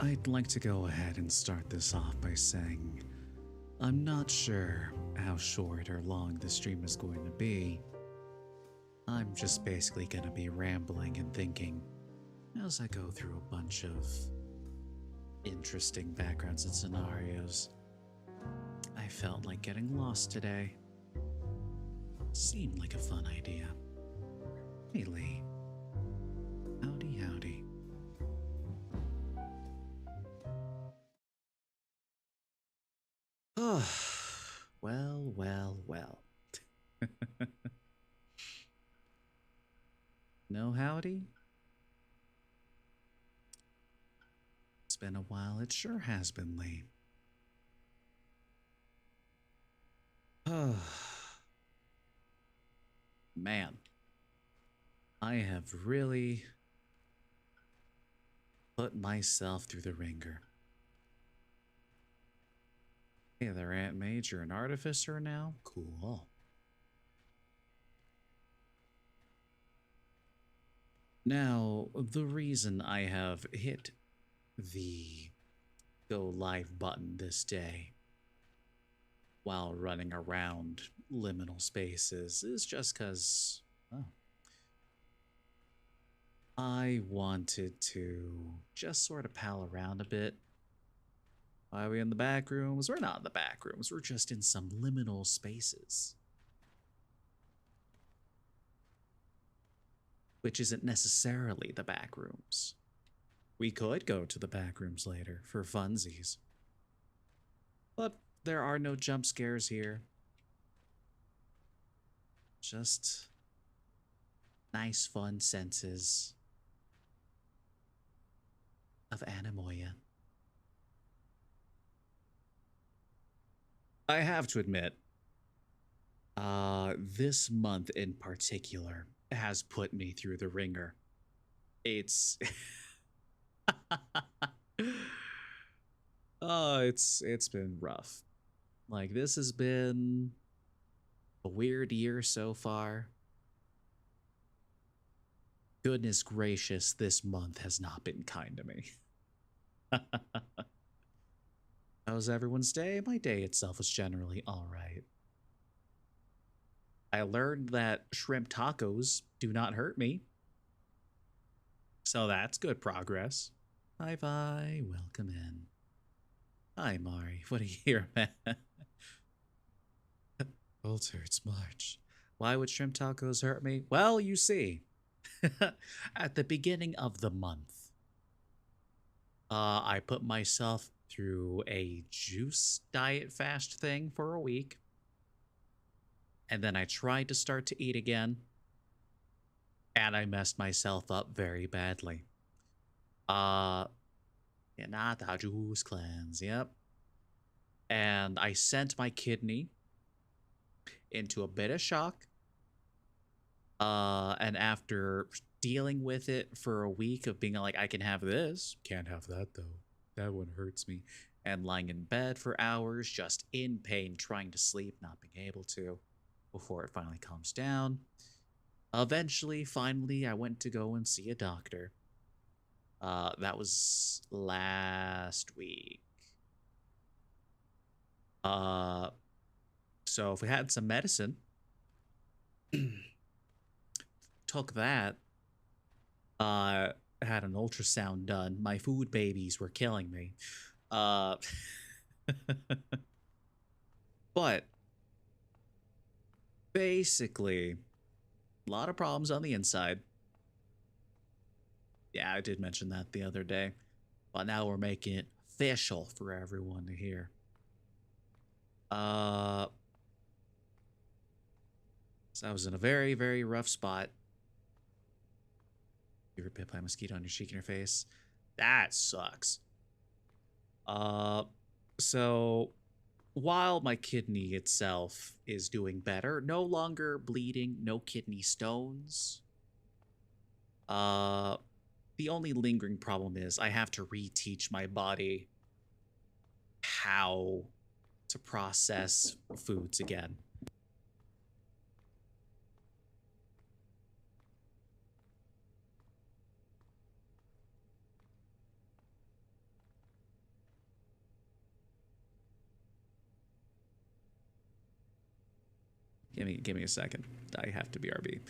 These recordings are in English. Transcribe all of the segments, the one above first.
I'd like to go ahead and start this off by saying I'm not sure how short or long the stream is going to be. I'm just basically going to be rambling and thinking as I go through a bunch of interesting backgrounds and scenarios. I felt like getting lost today. Seemed like a fun idea. Hey Lee. Howdy, howdy. Oh, well. No howdy? It's been a while. It sure has been, Lee. Man, I have really put myself through the ringer. Hey there, Aunt Mage, you're an artificer now? Cool. Now, the reason I have hit the go live button this day while running around liminal spaces is just because, I wanted to just sort of pal around a bit. Why are we in the back rooms? We're not in the back rooms. We're just in some liminal spaces. Which isn't necessarily the back rooms. We could go to the back rooms later for funsies. But there are no jump scares here. Just nice, fun senses of animoya. I have to admit, this month in particular has put me through the ringer. It's oh, it's been rough. Like, this has been a weird year so far. Goodness gracious, this month has not been kind to me. How's everyone's day? My day itself was generally alright. I learned that shrimp tacos do not hurt me. So that's good progress. Hi, Vi. Welcome in. Hi, Mari. What are you here, man? Walter, it's March. Why would shrimp tacos hurt me? Well, you see, at the beginning of the month, I put myself through a juice diet fast thing for a week. And then I tried to start to eat again. And I messed myself up very badly. Yeah, not the juice cleanse, yep. And I sent my kidney into a bit of shock. And after dealing with it for a week of being like, I can have this, can't have that though. That one hurts me. And lying in bed for hours, just in pain, trying to sleep, not being able to, before it finally calms down. Eventually, finally, I went to go and see a doctor. That was last week. So if we had some medicine, took that, had an ultrasound done. My food babies were killing me. But basically, a lot of problems on the inside. Yeah, I did mention that the other day. But now we're making it official for everyone to hear. So I was in a very, very rough spot. You were bit by a mosquito on your cheek and your face. That sucks. So while my kidney itself is doing better, no longer bleeding, no kidney stones. The only lingering problem is I have to reteach my body how to process foods again. Give me a second. I have to BRB.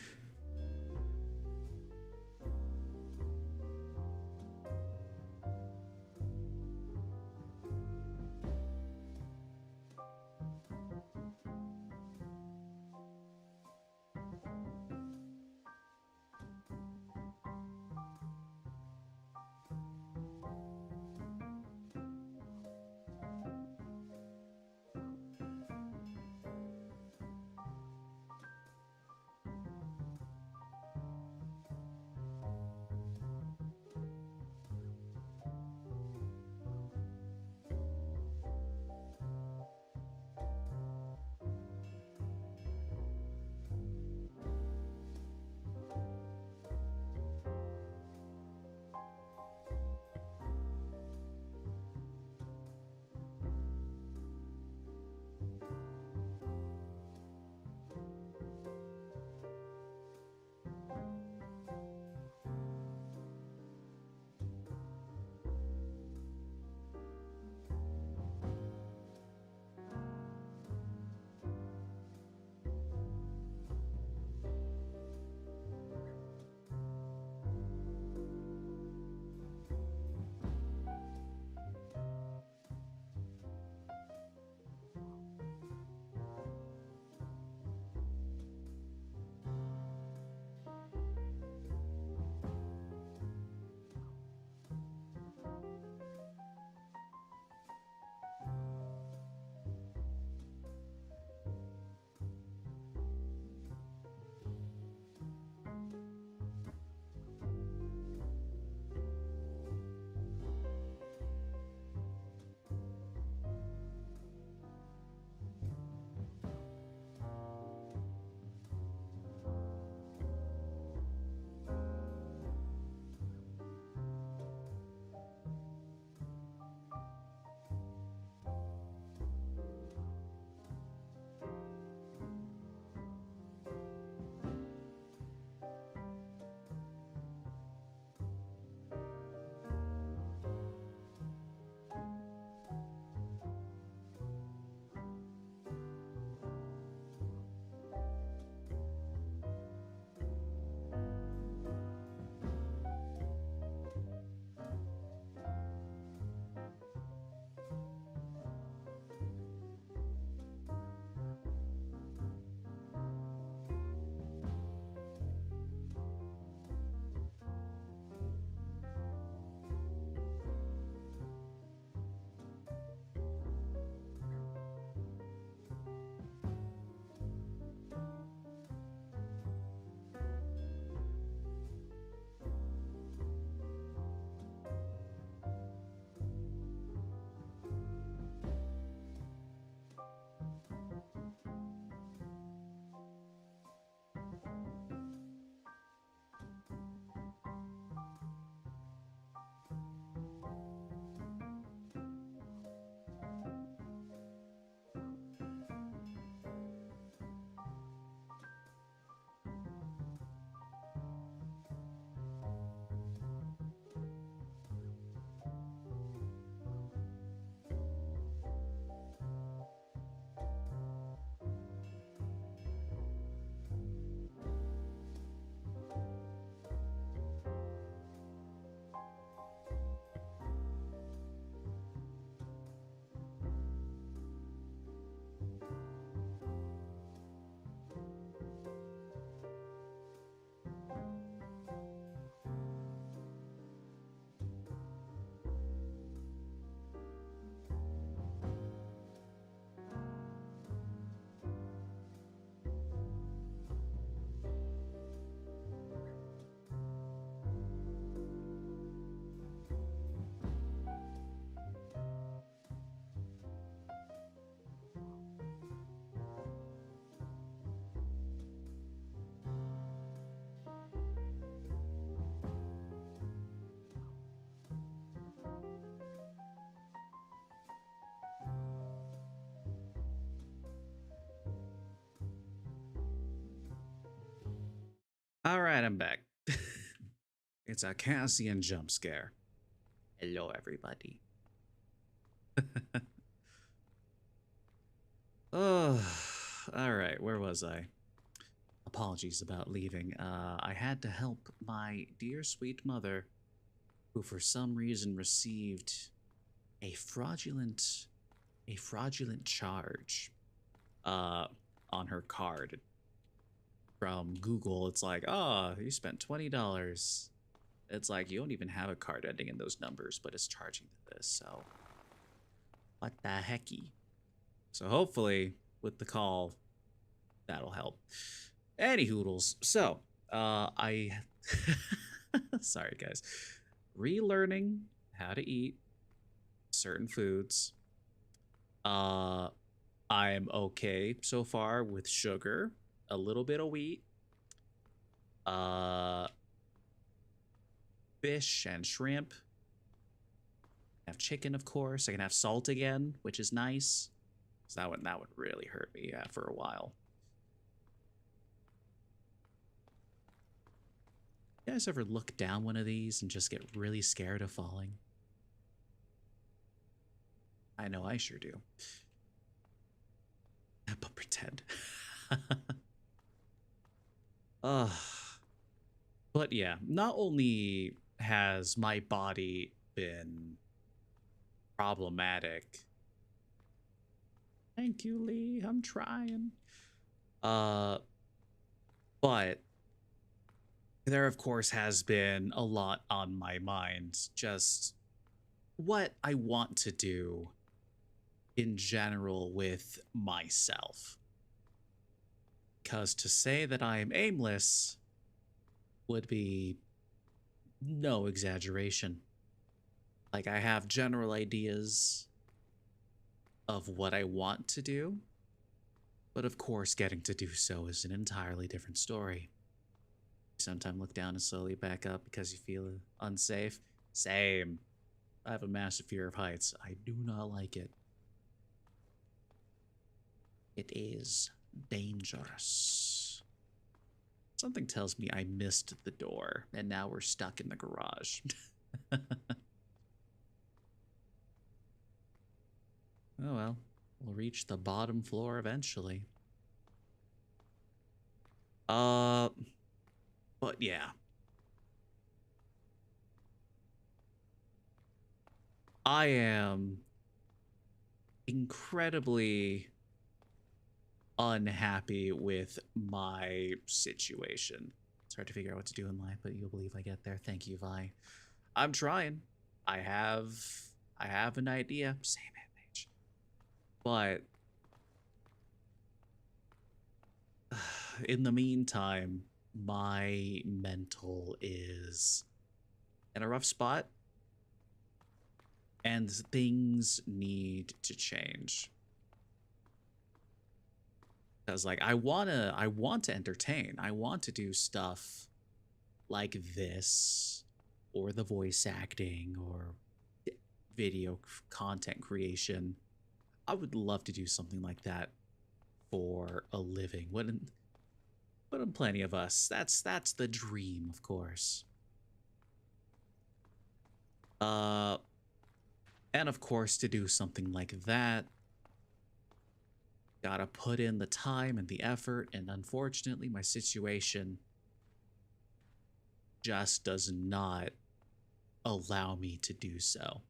All right, I'm back. It's a Cassian jump scare. Hello, everybody. Oh, All right, where was I? Apologies about leaving. I had to help my dear sweet mother, who for some reason received a fraudulent charge on her card from Google. It's like, oh, you spent $20. It's like you don't even have a card ending in those numbers, but it's charging this. So what the hecky? So hopefully with the call, that'll help. Any hoodles. So I sorry guys. Relearning how to eat certain foods. I'm okay so far with sugar, a little bit of wheat, fish and shrimp. I have chicken, of course. I can have salt again, which is nice. So that would really hurt me for a while. You guys ever look down one of these and just get really scared of falling? I know I sure do. But pretend. But yeah, not only has my body been problematic. Thank you, Lee. I'm trying. But there, of course, has been a lot on my mind. Just what I want to do in general with myself. Because to say that I am aimless would be no exaggeration. Like, I have general ideas of what I want to do, but of course, getting to do so is an entirely different story. Sometimes look down and slowly back up because you feel unsafe. Same. I have a massive fear of heights. I do not like it. It is dangerous. Something tells me I missed the door, and now we're stuck in the garage. Oh well, we'll reach the bottom floor eventually. But yeah. I am incredibly unhappy with my situation. It's hard to figure out what to do in life, but you'll believe I get there. Thank you, Vi. I'm trying. I have an idea. Same image. But in the meantime, my mental is in a rough spot and things need to change. Because like I want to entertain. I want to do stuff like this or the voice acting or video content creation. I would love to do something like that for a living. Wouldn't plenty of us. That's the dream, of course. And of course, to do something like that, gotta put in the time and the effort, and unfortunately, my situation just does not allow me to do so.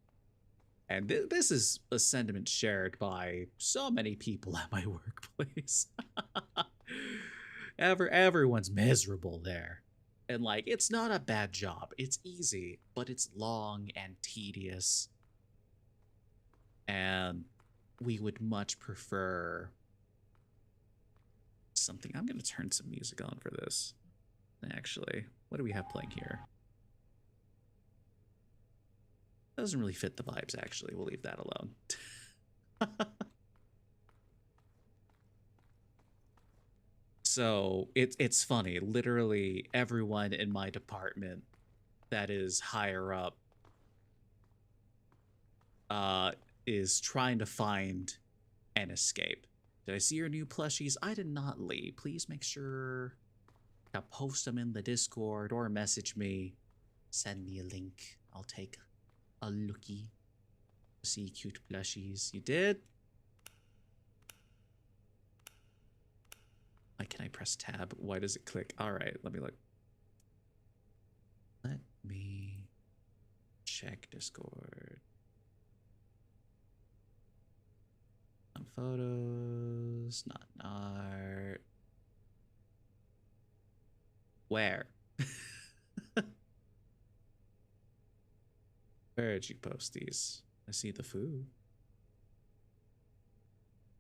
And this is a sentiment shared by so many people at my workplace. Everyone's miserable there. And like, it's not a bad job. It's easy, but it's long and tedious. And we would much prefer something. I'm going to turn some music on for this. Actually, what do we have playing here? Doesn't really fit the vibes, actually. We'll leave that alone. So it's funny. Literally everyone in my department that is higher up is trying to find an escape. Did I see your new plushies? I did not, Lee. Please make sure to post them in the Discord or message me. Send me a link. I'll take a lookie. See cute plushies. You did? press tab. Why does it click? All right, let me look. Let me check Discord. Not photos, not art. Where? Where did you post these? I see the food.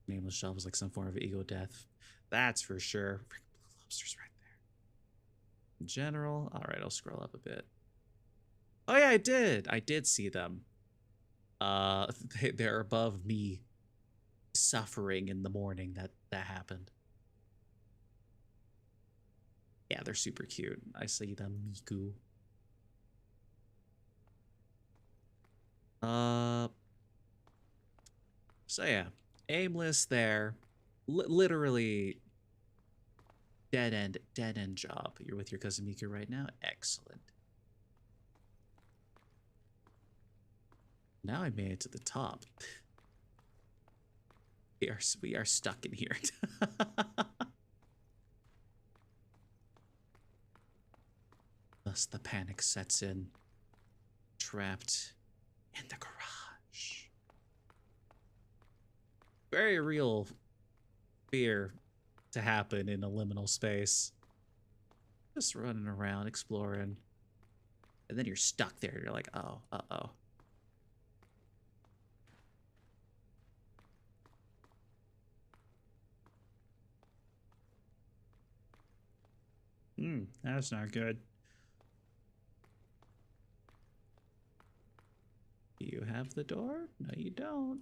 Nameless shelf is like some form of ego death. That's for sure. Freaking blue lobster's right there. In general, all right, I'll scroll up a bit. Oh yeah, I did see them. They're above me suffering in the morning that happened. Yeah, they're super cute. I see them, Miku. So yeah, aimless there. Literally dead end job. You're with your cousin Miku right now? Excellent. Now I made it to the top. We are stuck in here. Thus the panic sets in. Trapped in the garage. Very real fear to happen in a liminal space. Just running around, exploring. And then you're stuck there. You're like, oh, uh-oh. That's not good. Do you have the door? No, you don't.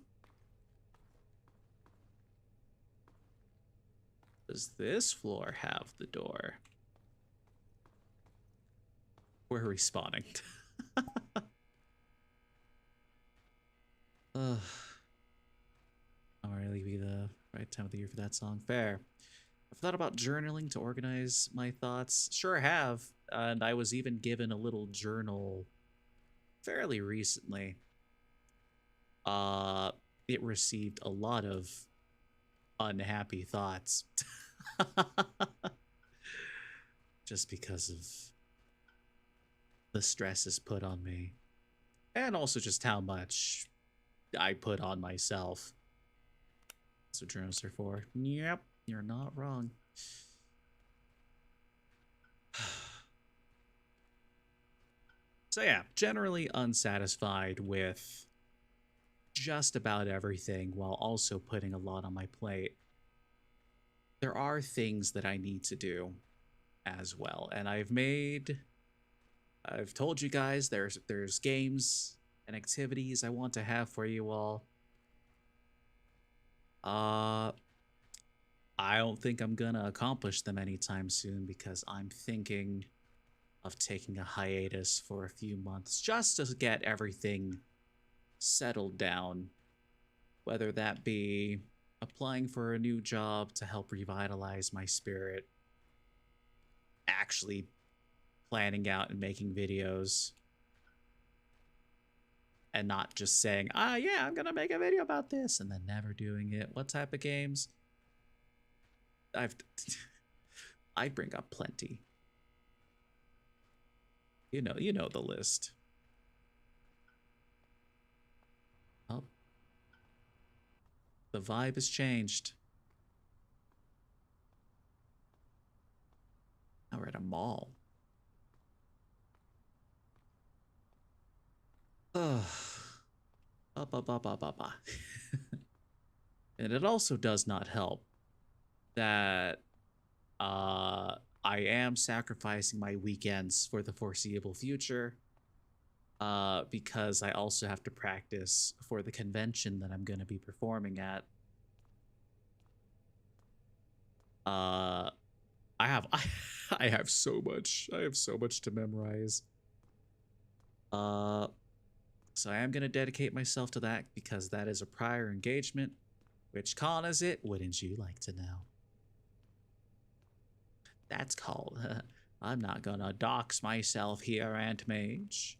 Does this floor have the door? We're respawning. Ugh. Not really be the right time of the year for that song. Fair. I've thought about journaling to organize my thoughts. Sure have. And I was even given a little journal fairly recently. It received a lot of unhappy thoughts. Just because of the stress is put on me. And also just how much I put on myself. That's what journals are for. Yep, you're not wrong. So yeah, generally unsatisfied with just about everything while also putting a lot on my plate. There are things that I need to do as well, and I've told you guys there's games and activities I want to have for you all. I don't think I'm gonna accomplish them anytime soon because I'm thinking of taking a hiatus for a few months just to get everything settled down, whether that be applying for a new job to help revitalize my spirit, actually planning out and making videos, and not just saying, yeah, I'm gonna make a video about this and then never doing it. What type of games? I bring up plenty. You know the list. Oh, the vibe has changed. Now we're at a mall. Ugh. And it also does not help that I am sacrificing my weekends for the foreseeable future because I also have to practice for the convention that I'm going to be performing at. I have so much. I have so much to memorize. So I am going to dedicate myself to that because that is a prior engagement. Which con is it? Wouldn't you like to know? That's called, I'm not gonna dox myself here, Aunt Mage.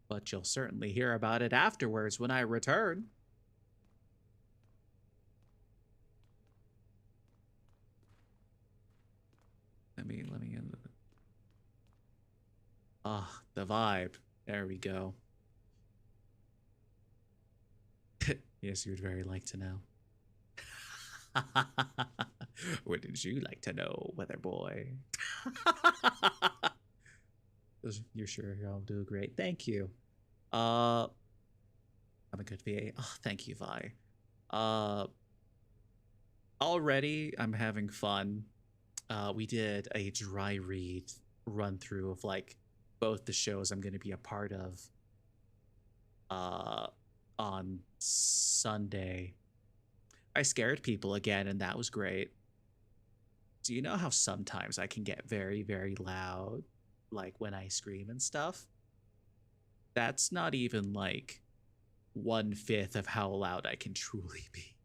But you'll certainly hear about it afterwards when I return. let me end it. Ah, the vibe. There we go. Yes, you would very like to know. What did you like to know, weather boy? You're sure I'll do great. Thank you. I'm a good VA. Oh, thank you, Vi. Already I'm having fun. We did a dry read run through of like both the shows I'm going to be a part of on Sunday. I scared people again, and that was great. Do you know how sometimes I can get very, very loud, like when I scream and stuff? That's not even like 1/5 of how loud I can truly be.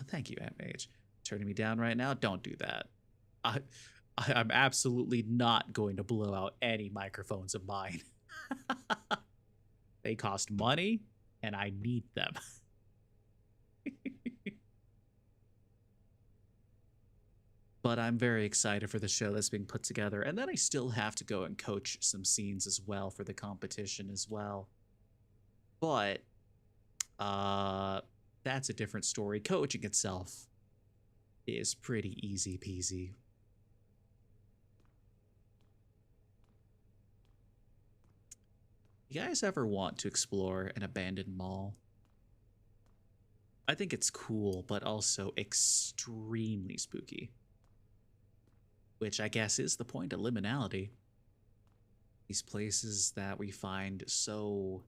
Thank you, Aunt Mage. Turning me down right now? Don't do that. I'm absolutely not going to blow out any microphones of mine. They cost money, and I need them. But I'm very excited for the show that's being put together. And then I still have to go and coach some scenes as well for the competition as well. But that's a different story. Coaching itself is pretty easy peasy. You guys ever want to explore an abandoned mall? I think it's cool, but also extremely spooky. Which I guess is the point of liminality. These places that we find so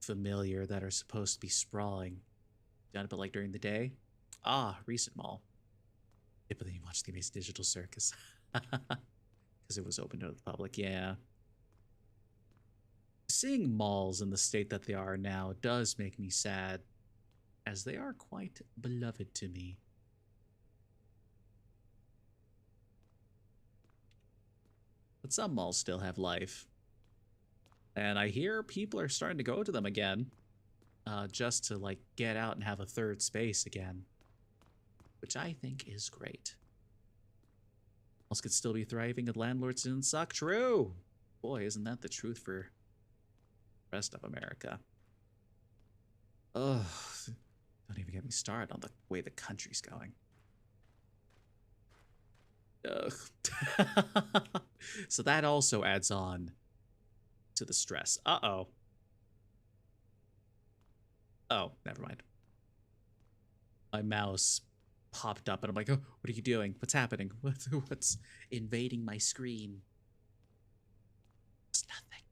familiar that are supposed to be sprawling. Done but like during the day. Ah, recent mall. Yeah, but then you watch the Amazing Digital Circus. Because it was open to the public, yeah. Seeing malls in the state that they are now does make me sad, as they are quite beloved to me. But some malls still have life. And I hear people are starting to go to them again. Just to like get out and have a third space again. Which I think is great. Malls could still be thriving and landlords didn't suck. True! Boy, isn't that the truth for the rest of America. Ugh. Don't even get me started on the way the country's going. Ugh. So that also adds on to the stress. Uh-oh. Oh, never mind. My mouse popped up and I'm like, oh, what are you doing? What's happening? What's invading my screen? It's nothing.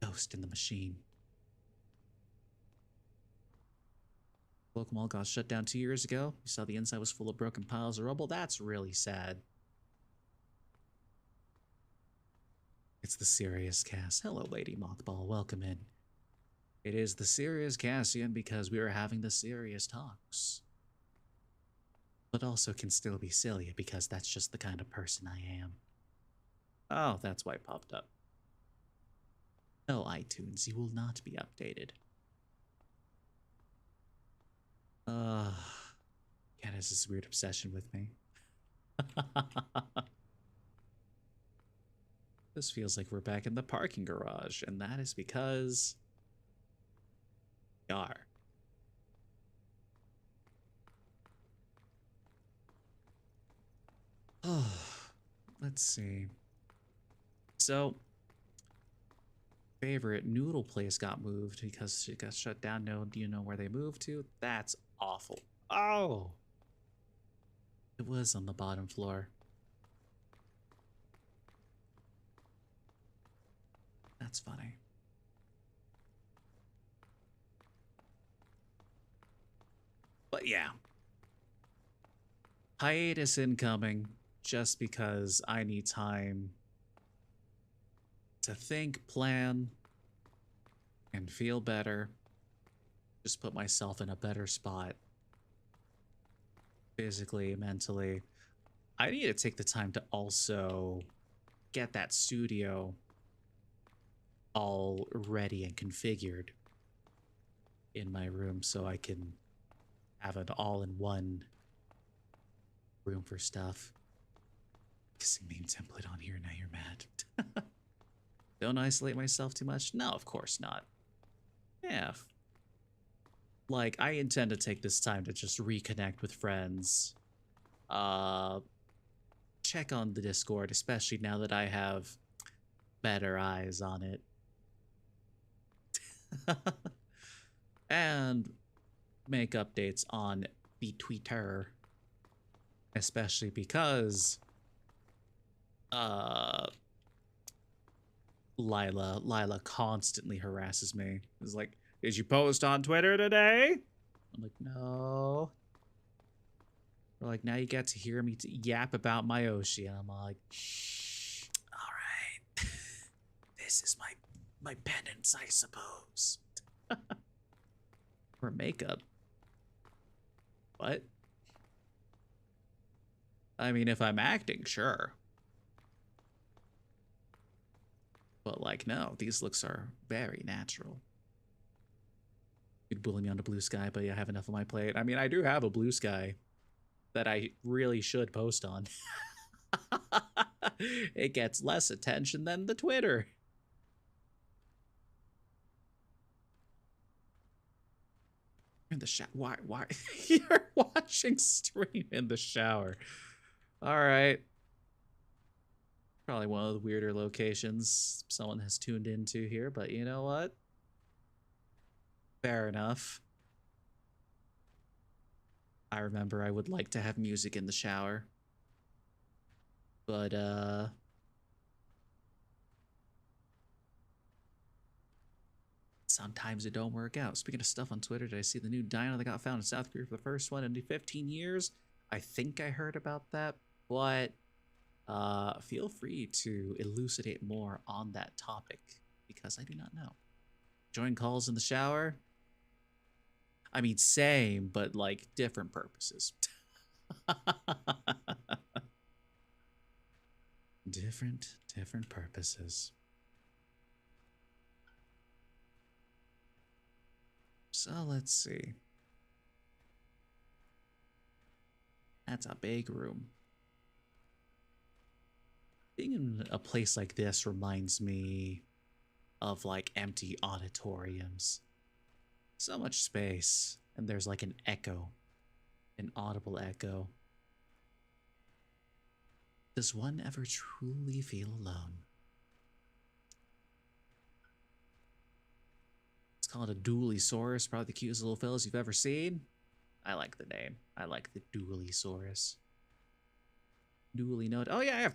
Ghost in the machine. Local mall got shut down 2 years ago. We saw the inside was full of broken piles of rubble. That's really sad. It's the serious cast. Hello, Lady Mothball. Welcome in. It is the serious Cassian because we are having the serious talks. But also can still be silly because that's just the kind of person I am. Oh, that's why it popped up. No, iTunes, you will not be updated. Cat has this weird obsession with me. This feels like we're back in the parking garage, and that is because we are. Oh, let's see. So, favorite noodle place got moved because it got shut down. No, do you know where they moved to? That's awful. Oh, it was on the bottom floor. That's funny. But yeah. Hiatus incoming just because I need time to think, plan, and feel better. Just put myself in a better spot. Physically, mentally. I need to take the time to also get that studio all ready and configured in my room so I can have an all-in-one room for stuff. Kissing meme template on here, now you're mad. Don't isolate myself too much? No, of course not. Yeah. Like, I intend to take this time to just reconnect with friends. Check on the Discord, especially now that I have better eyes on it. And make updates on the Twitter. Especially because Lila constantly harasses me. It's like, did you post on Twitter today? I'm like, no. They're like, now you get to hear me yap about my Oshi. And I'm like, all right. This is my penance, I suppose. For makeup. What? I mean, if I'm acting, sure. But like, no, these looks are very natural. You'd bully me on the blue sky, but yeah, I have enough on my plate. I mean, I do have a blue sky that I really should post on. It gets less attention than the Twitter. In the shower. Why? You're watching stream in the shower. All right. Probably one of the weirder locations someone has tuned into here, but you know what? Fair enough. I remember I would like to have music in the shower. But, sometimes it don't work out. Speaking of stuff on Twitter, did I see the new dino that got found in South Korea for the first one in 15 years? I think I heard about that, but feel free to elucidate more on that topic, because I do not know. Join calls in the shower? I mean, same, but like different purposes. Different purposes. So let's see. That's a big room. Being in a place like this reminds me of like empty auditoriums. So much space, and there's like an echo, an audible echo. Does one ever truly feel alone? It's called a Dualisaurus, probably the cutest little fellas you've ever seen. I like the name. I like the Dualisaurus. Dually note. Oh yeah,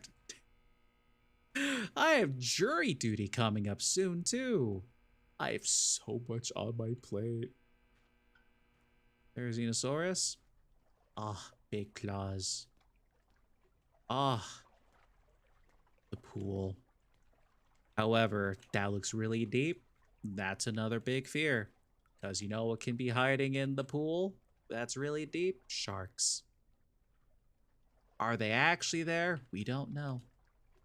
I have jury duty coming up soon too. I have so much on my plate. There's Xenosaurus. Ah, big claws. Ah, the pool. However, that looks really deep. That's another big fear. Because you know what can be hiding in the pool that's really deep? Sharks. Are they actually there? We don't know.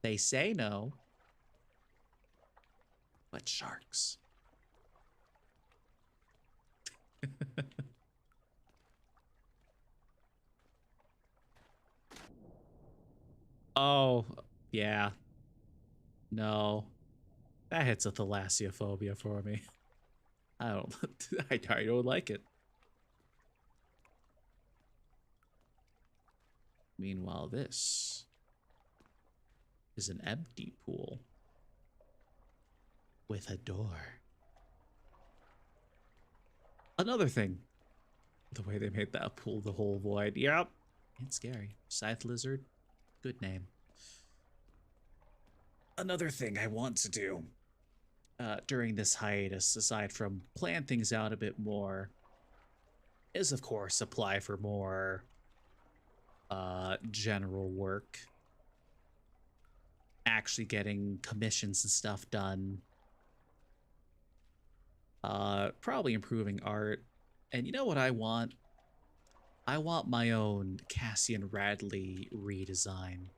They say no. But sharks. Oh, yeah. No. That hits a thalassophobia for me. I don't I don't like it. Meanwhile, this is an empty pool with a door. Another thing, the way they made that pool the whole void. Yep, it's scary. Scythe lizard, good name. Another thing I want to do during this hiatus, aside from plan things out a bit more, is of course apply for more general work. Actually getting commissions and stuff done. Probably improving art. And you know what I want? I want my own Cassian Radley redesign.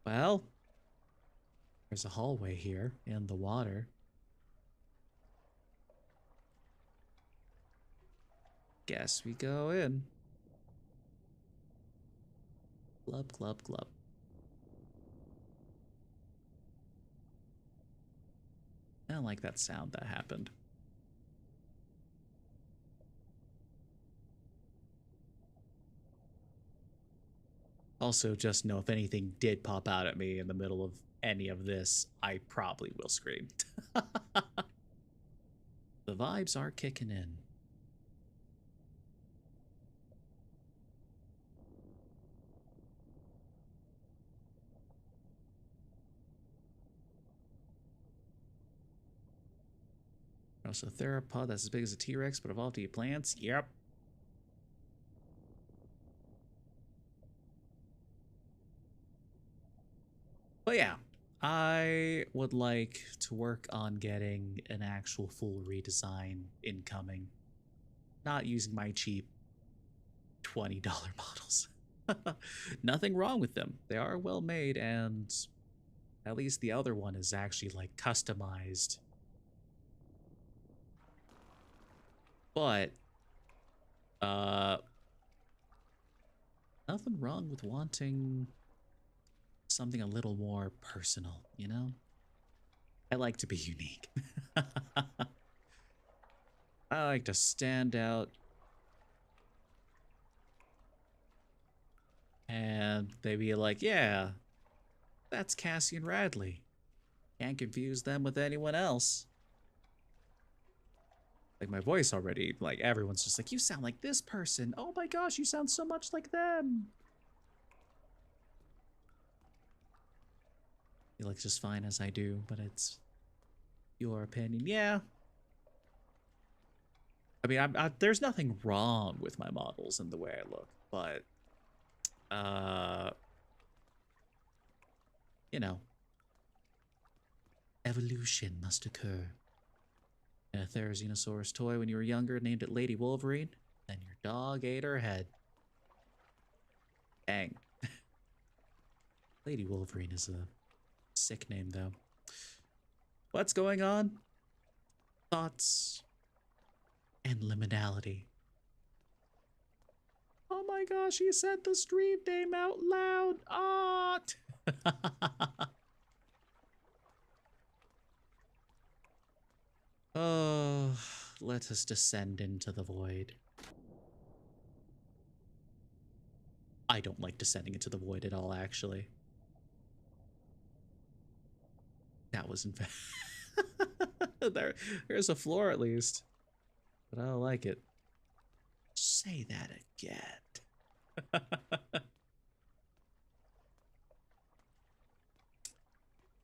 Well, there's a hallway here in the water. Guess we go in. Glub, glub, glub. I don't like that sound that happened. Also, just know if anything did pop out at me in the middle of any of this, I probably will scream. The vibes are kicking in. Also, theropod that's as big as a T-Rex, but evolved to eat plants. Yep. But yeah, I would like to work on getting an actual full redesign incoming. Not using my cheap $20 models. Nothing wrong with them. They are well made, and at least the other one is actually like customized. But nothing wrong with wanting something a little more personal, you know? I like to be unique. I like to stand out. And they be like, yeah, that's Cassie and Radley. Can't confuse them with anyone else. Like my voice already, like everyone's just like, you sound like this person. Oh my gosh, you sound so much like them. He looks just fine as I do, but it's your opinion. Yeah. I mean, there's nothing wrong with my models and the way I look, but, you know, evolution must occur. And a Therizinosaurus toy when you were younger, named it Lady Wolverine, then your dog ate her head. Dang. Lady Wolverine is a sick name, though. What's going on? Thoughts and liminality. Oh my gosh, he said the stream name out loud. Ah! Oh, let us descend into the void. I don't like descending into the void at all, actually. That was in fact... There's a floor at least. But I don't like it. Say that again.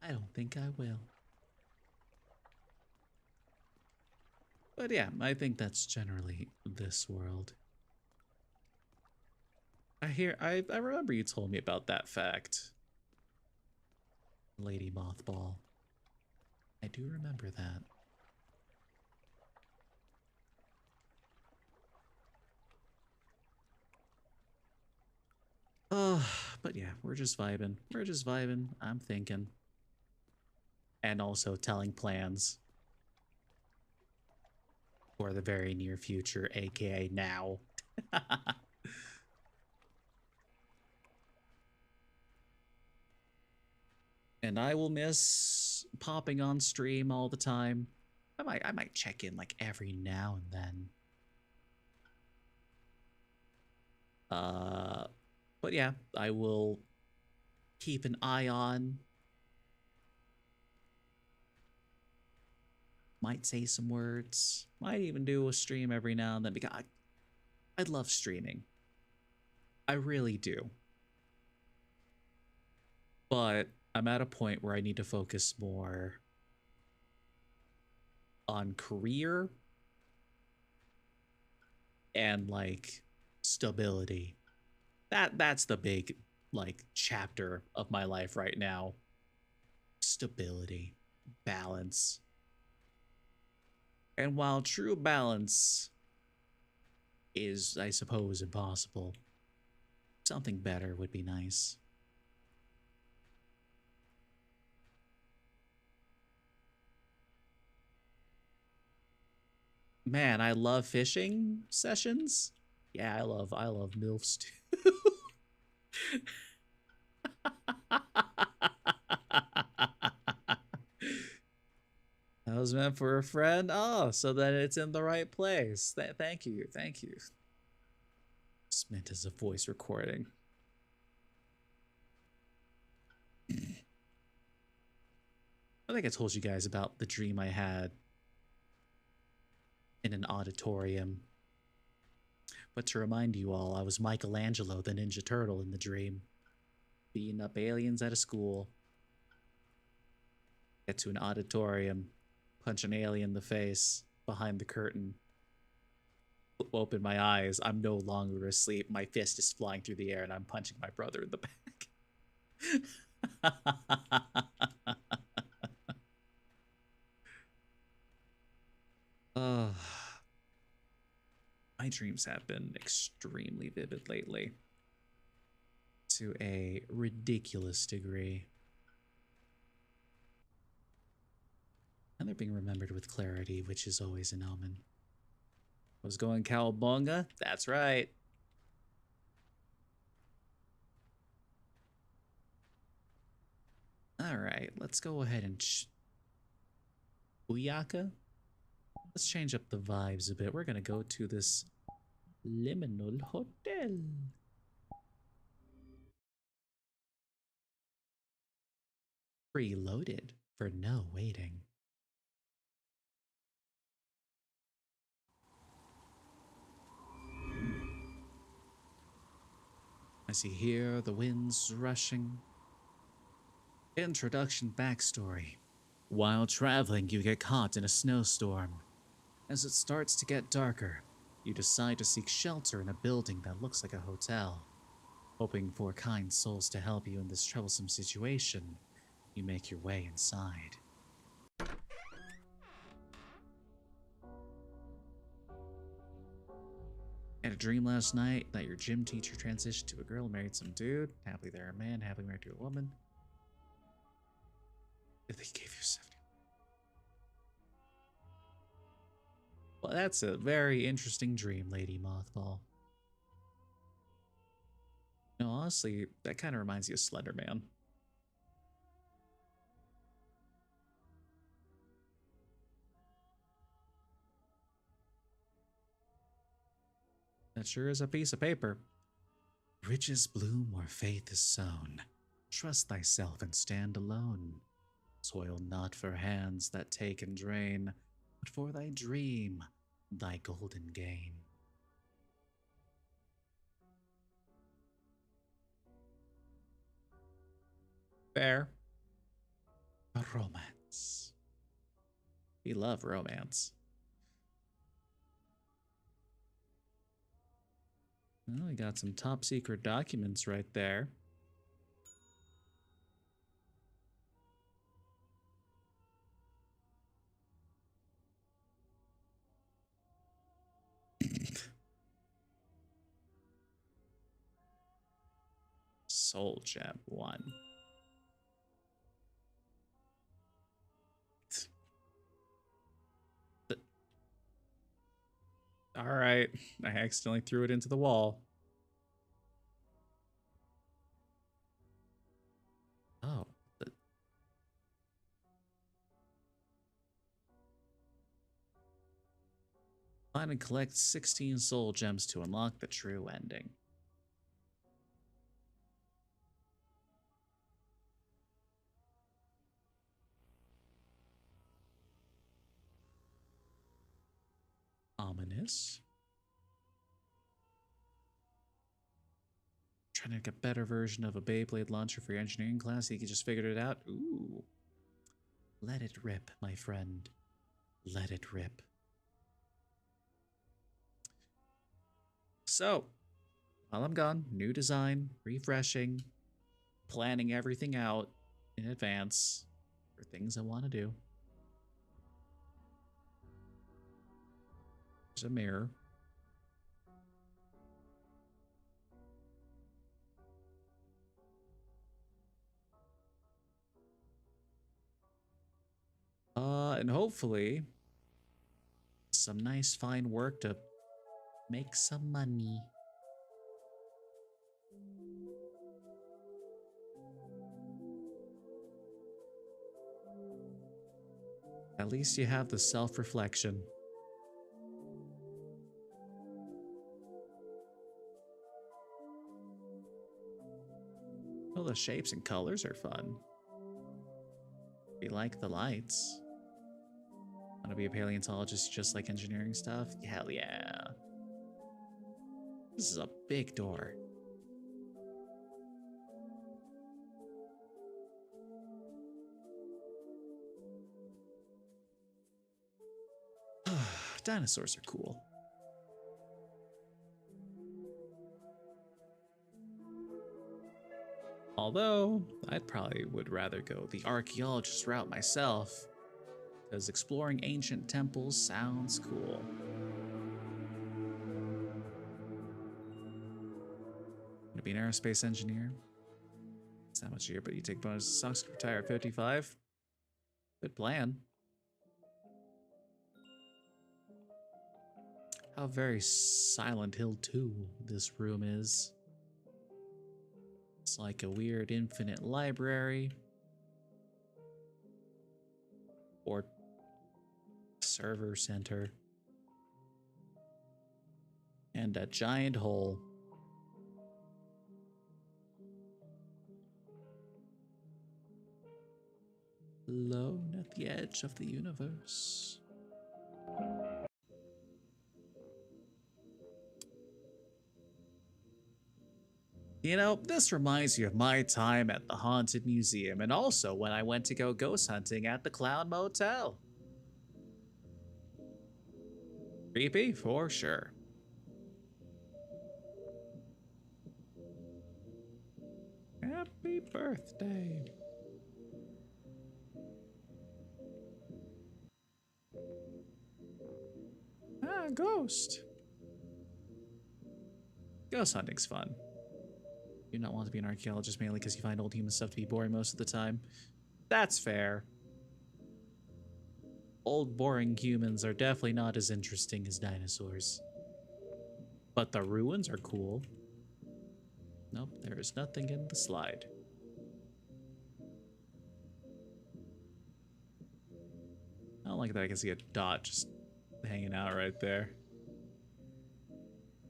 I don't think I will. But yeah, I think that's generally this world. I remember you told me about that fact. Lady Mothball. I do remember that. Oh, but yeah, we're just vibing. We're just vibing. I'm thinking. And also telling plans for the very near future, aka now. And I will miss popping on stream all the time. I might check in like every now and then. But yeah, I will keep an eye on. Might say some words. Might even do a stream every now and then because I love streaming. I really do. But I'm at a point where I need to focus more on career and like stability. That's the big like chapter of my life right now. Stability, balance. And while true balance is, I suppose, impossible, something better would be nice. Man, I love fishing sessions. Yeah, I love MILFs too. That was meant for a friend. Oh, so that it's in the right place. Thank you, thank you. It's meant as a voice recording. I think I told you guys about the dream I had in an auditorium. But to remind you all, I was Michelangelo, the Ninja Turtle, in the dream. Beating up aliens at a school. Get to an auditorium. Punch an alien in the face. Behind the curtain. Open my eyes. I'm no longer asleep. My fist is flying through the air and I'm punching my brother in the back. My dreams have been extremely vivid lately. To a ridiculous degree. And they're being remembered with clarity, which is always an omen. Was going cowabunga? That's right. All right, let's go ahead and Booyaka? Let's change up the vibes a bit. We're gonna go to this liminal hotel. Preloaded for no waiting. I see here the winds rushing. Introduction backstory. While traveling, you get caught in a snowstorm. As it starts to get darker, you decide to seek shelter in a building that looks like a hotel. Hoping for kind souls to help you in this troublesome situation, you make your way inside. Had a dream last night that your gym teacher transitioned to a girl and married some dude. Happily they're a man, happily married to a woman. They gave you 70. Well, that's a very interesting dream, Lady Mothball. No, honestly, that kind of reminds you of Slender Man. That sure is a piece of paper. Riches bloom where faith is sown. Trust thyself and stand alone. Toil not for hands that take and drain, but for thy dream, thy golden gain. Fair. A romance. We love romance. Well, we got some top secret documents right there. Soul Gem 1. Alright, I accidentally threw it into the wall. Oh. Find and collect 16 soul gems to unlock the true ending. Ominous. Trying to make a better version of a Beyblade launcher for your engineering class. You just figured it out. Ooh. Let it rip, my friend. Let it rip. So, while I'm gone, new design, refreshing, planning everything out in advance for things I want to do. There's a mirror. And hopefully some nice fine work to make some money. At least you have the self-reflection. Well, the shapes and colors are fun. We like the lights. Want to be a paleontologist just like engineering stuff? Hell yeah. This is a big door. Dinosaurs are cool. Although, I'd probably would rather go the archaeologist route myself, because exploring ancient temples sounds cool. Gonna be an aerospace engineer. It's not much a year, but you take bonus sucks to retire at 55. Good plan. How very Silent Hill 2 this room is. It's like a weird infinite library. Or server center. And a giant hole. Alone at the edge of the universe. You know, this reminds me of my time at the Haunted Museum and also when I went to go ghost hunting at the Clown Motel. Creepy, for sure. Happy birthday. Ah, ghost. Ghost hunting's fun. You do not want to be an archaeologist mainly because you find old human stuff to be boring most of the time. That's fair. Old boring humans are definitely not as interesting as dinosaurs. But the ruins are cool. Nope, there is nothing in the slide. I don't like that I can see a dot just hanging out right there.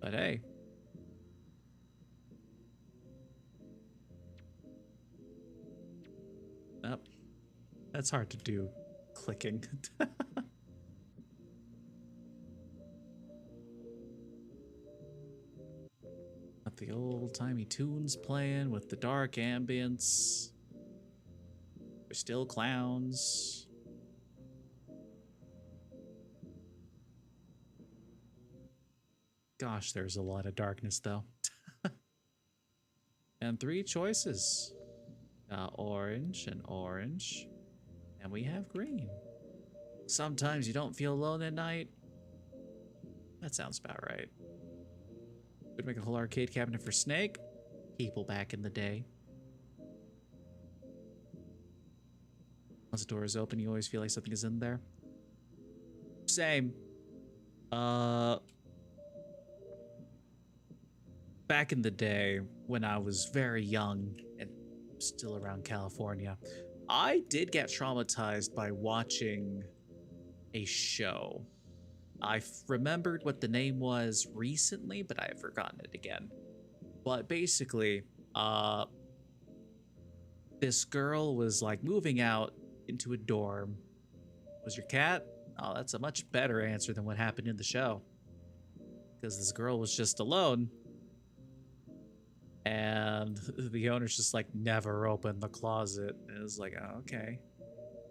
But hey. Nope. That's hard to do. Clicking. Got the old-timey tunes playing with the dark ambience. We're still clowns. Gosh, there's a lot of darkness though. And 3 choices. Orange and orange. And we have green. Sometimes you don't feel alone at night. That sounds about right. Could make a whole arcade cabinet for Snake. People back in the day. Once the door is open, you always feel like something is in there. Same. Back in the day, when I was very young and still around California, I did get traumatized by watching a show. I remembered what the name was recently, but I've forgotten it again. But basically, this girl was like moving out into a dorm. Was your cat? Oh, that's a much better answer than what happened in the show. Because this girl was just alone. And the owner's just like, never opened the closet. And it was like, oh, okay.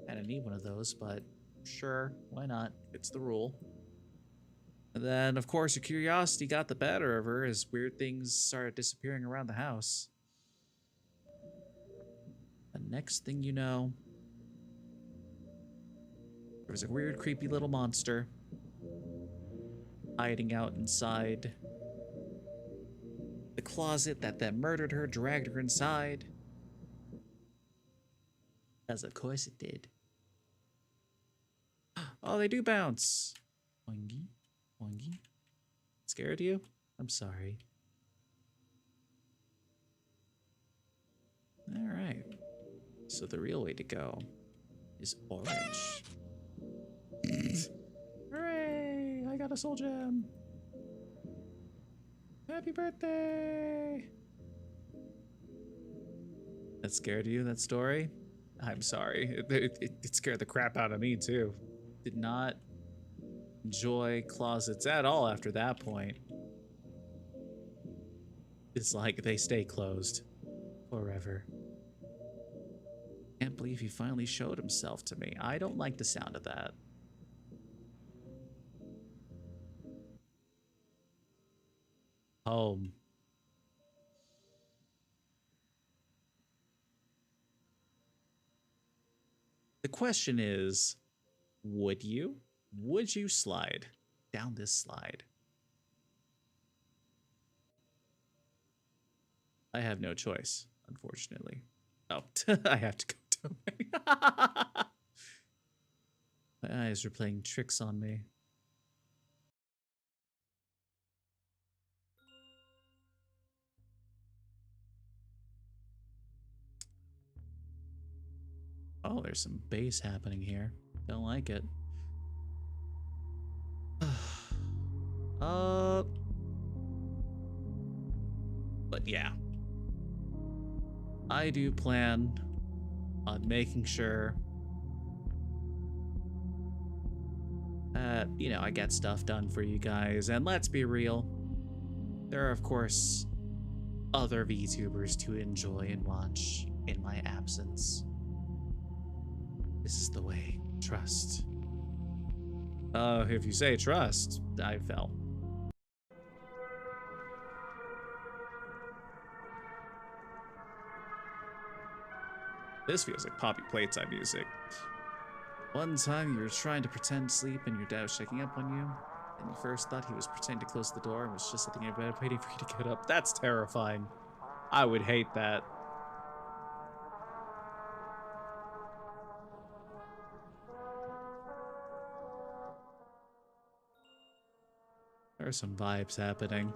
I didn't need one of those, but sure, why not? It's the rule. And then, of course, her curiosity got the better of her as weird things started disappearing around the house. The next thing you know, there was a weird, creepy little monster hiding out inside the closet that then murdered her, dragged her inside. As of course it did. Oh, they do bounce. Oingy, oingy. Scared you? I'm sorry. All right. So the real way to go is orange. Hooray! I got a soul gem. Happy birthday! That scared you, that story? I'm sorry. It scared the crap out of me, too. Did not enjoy closets at all after that point. It's like they stay closed forever. Can't believe he finally showed himself to me. I don't like the sound of that. Home. The question is, would you? Would you slide down this slide? I have no choice, unfortunately. Oh, I have to go down. My eyes are playing tricks on me. Oh, there's some bass happening here. Don't like it. But yeah. I do plan on making sure that, you know, I get stuff done for you guys. And let's be real, there are, of course, other VTubers to enjoy and watch in my absence. This is the way. Trust. If you say trust, I fell. This feels like Poppy Playtime music. One time you were trying to pretend to sleep and your dad was checking up on you, and you first thought he was pretending to close the door and was just sitting in bed waiting for you to get up. That's terrifying. I would hate that. There are some vibes happening.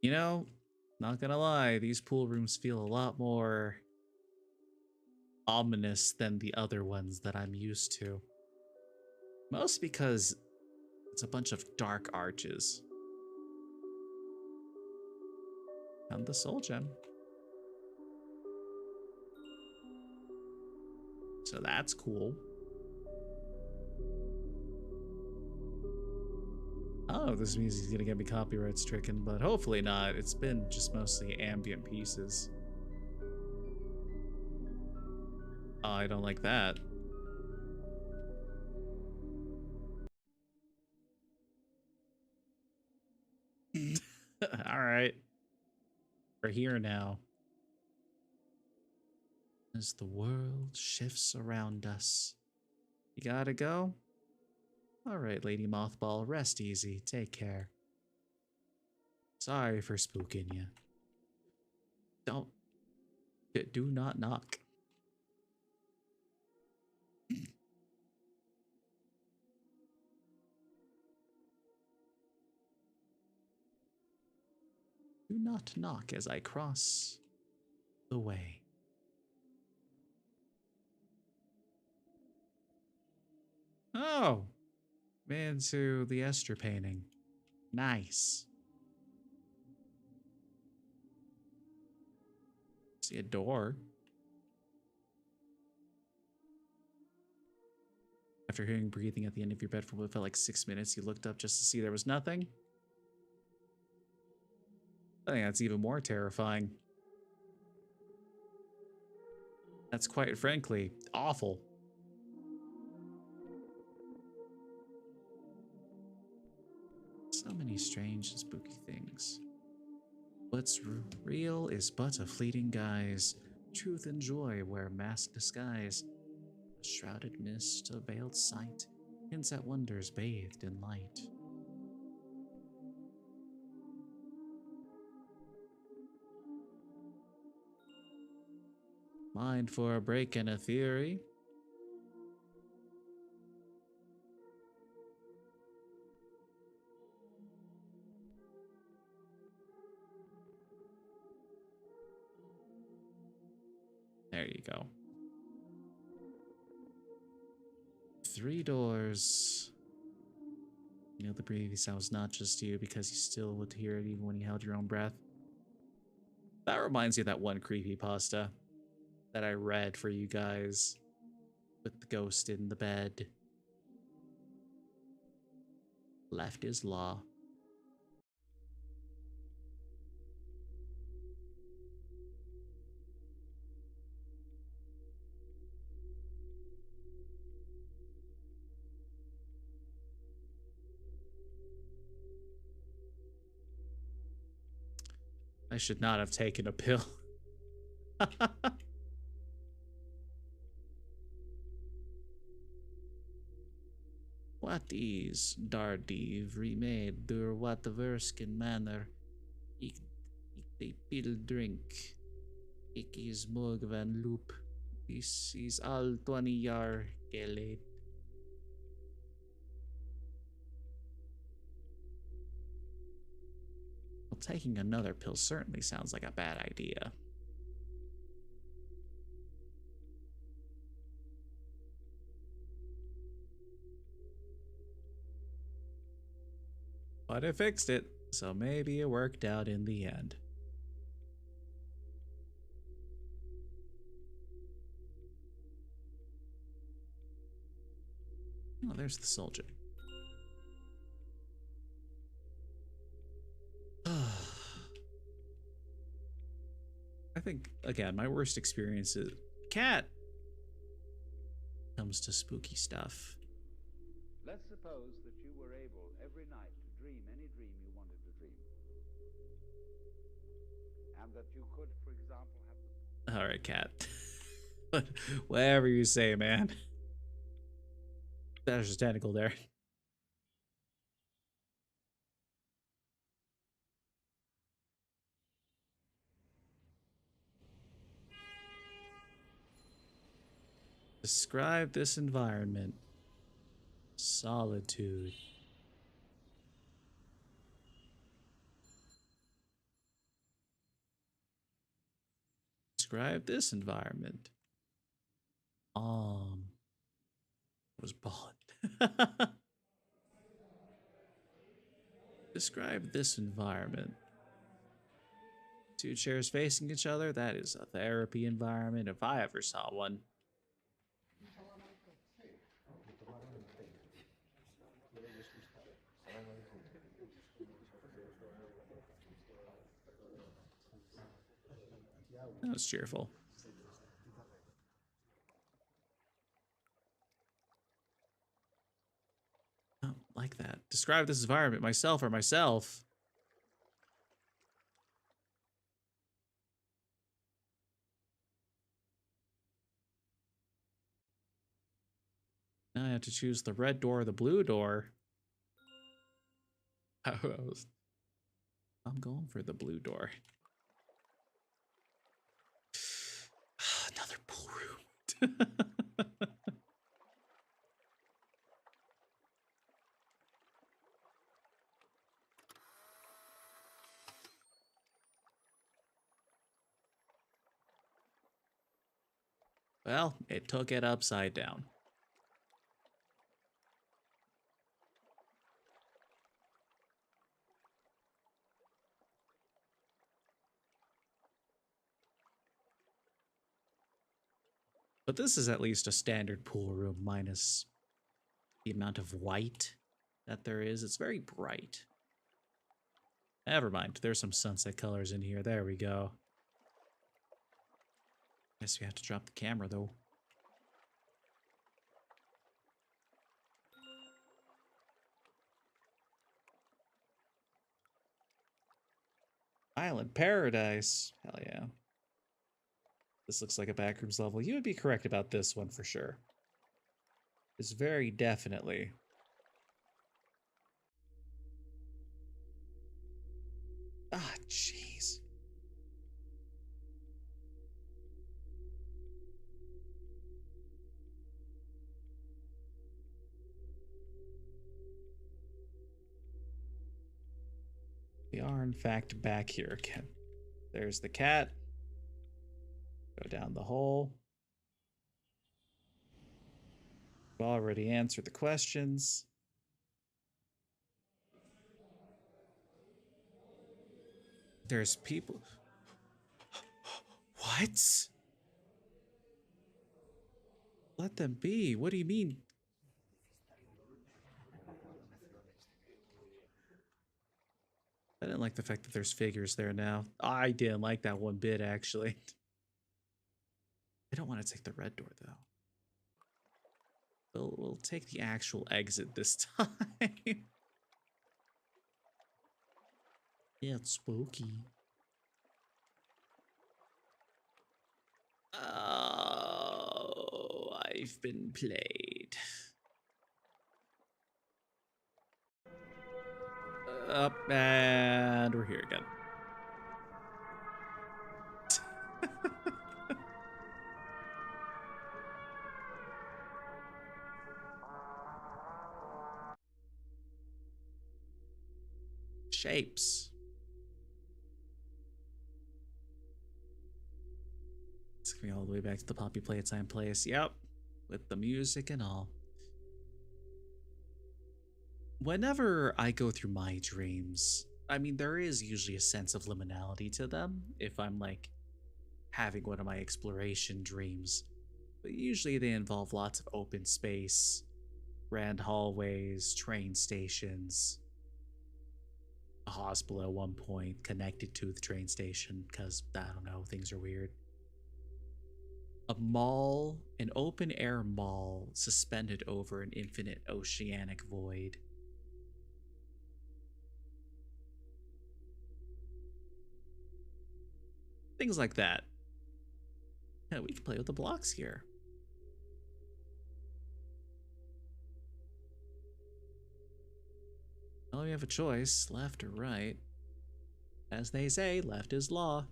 You know, not gonna lie, these pool rooms feel a lot more ominous than the other ones that I'm used to. Most because it's a bunch of dark arches. And the soul gem. So that's cool. I don't know if this music's gonna get me copyright stricken, but hopefully not. It's been just mostly ambient pieces. Oh, I don't like that. Alright. We're here now. As the world shifts around us. You gotta go? Alright, Lady Mothball, rest easy. Take care. Sorry for spooking you. Do not knock. Do not knock as I cross the way. Oh! Into the Esther painting. Nice. See a door. After hearing breathing at the end of your bed for what felt like 6 minutes, you looked up just to see there was nothing. I think that's even more terrifying. That's quite frankly awful. So many strange and spooky things. What's real is but a fleeting guise. Truth and joy wear masked disguise. A shrouded mist, a veiled sight, hints at wonders bathed in light. Mind for a break and a theory? There you go. 3 doors. You know the breathe sounds not just you because you still would hear it even when you held your own breath. That reminds me of that one creepypasta that I read for you guys with the ghost in the bed. Left is law. I should not have taken a pill. What is Dardiv remade door what the verskin manner? Ik they pill drink. Ik is mug van loop. This is all 20 jaar geleden. Well, taking another pill certainly sounds like a bad idea. But it fixed it, so maybe it worked out in the end. Oh, there's the soldier. I think, again, my worst experience is cat comes to spooky stuff. Let's suppose that you were able every night to dream any dream you wanted to dream. And that you could, for example, have the... Alright, cat. Whatever you say, man. There's a tentacle there. Describe this environment. Solitude. Describe this environment. Was bond. Describe this environment. 2 chairs facing each other. That is a therapy environment if I ever saw one. That was cheerful. Oh, like that. Describe this environment, myself or myself. Now I have to choose the red door or the blue door. I'm going for the blue door. Another pool room. Well, it took it upside down. But this is at least a standard pool room minus the amount of white that there is. It's very bright. Never mind. There's some sunset colors in here. There we go. Guess we have to drop the camera, though. Island Paradise. Hell yeah. This looks like a backrooms level. You would be correct about this one for sure. It's very definitely. Ah, jeez. We are, in fact, back here again. There's the cat. Go down the hole. We've already answered the questions. There's people. What? Let them be. What do you mean? I didn't like the fact that there's figures there now. I didn't like that one bit, actually. I don't want to take the red door, though. We'll take the actual exit this time. Yeah, it's spooky. Oh, I've been played. Up, and we're here again. Shapes. Took me all the way back to the Poppy Playtime place. Yep, with the music and all. Whenever I go through my dreams, I mean, there is usually a sense of liminality to them if I'm like having one of my exploration dreams. But usually they involve lots of open space, grand hallways, train stations, a hospital at one point connected to the train station because, I don't know, things are weird. A mall, an open air mall suspended over an infinite oceanic void. Things like that. Yeah, we can play with the blocks here. Well, we have a choice, left or right. As they say, left is law.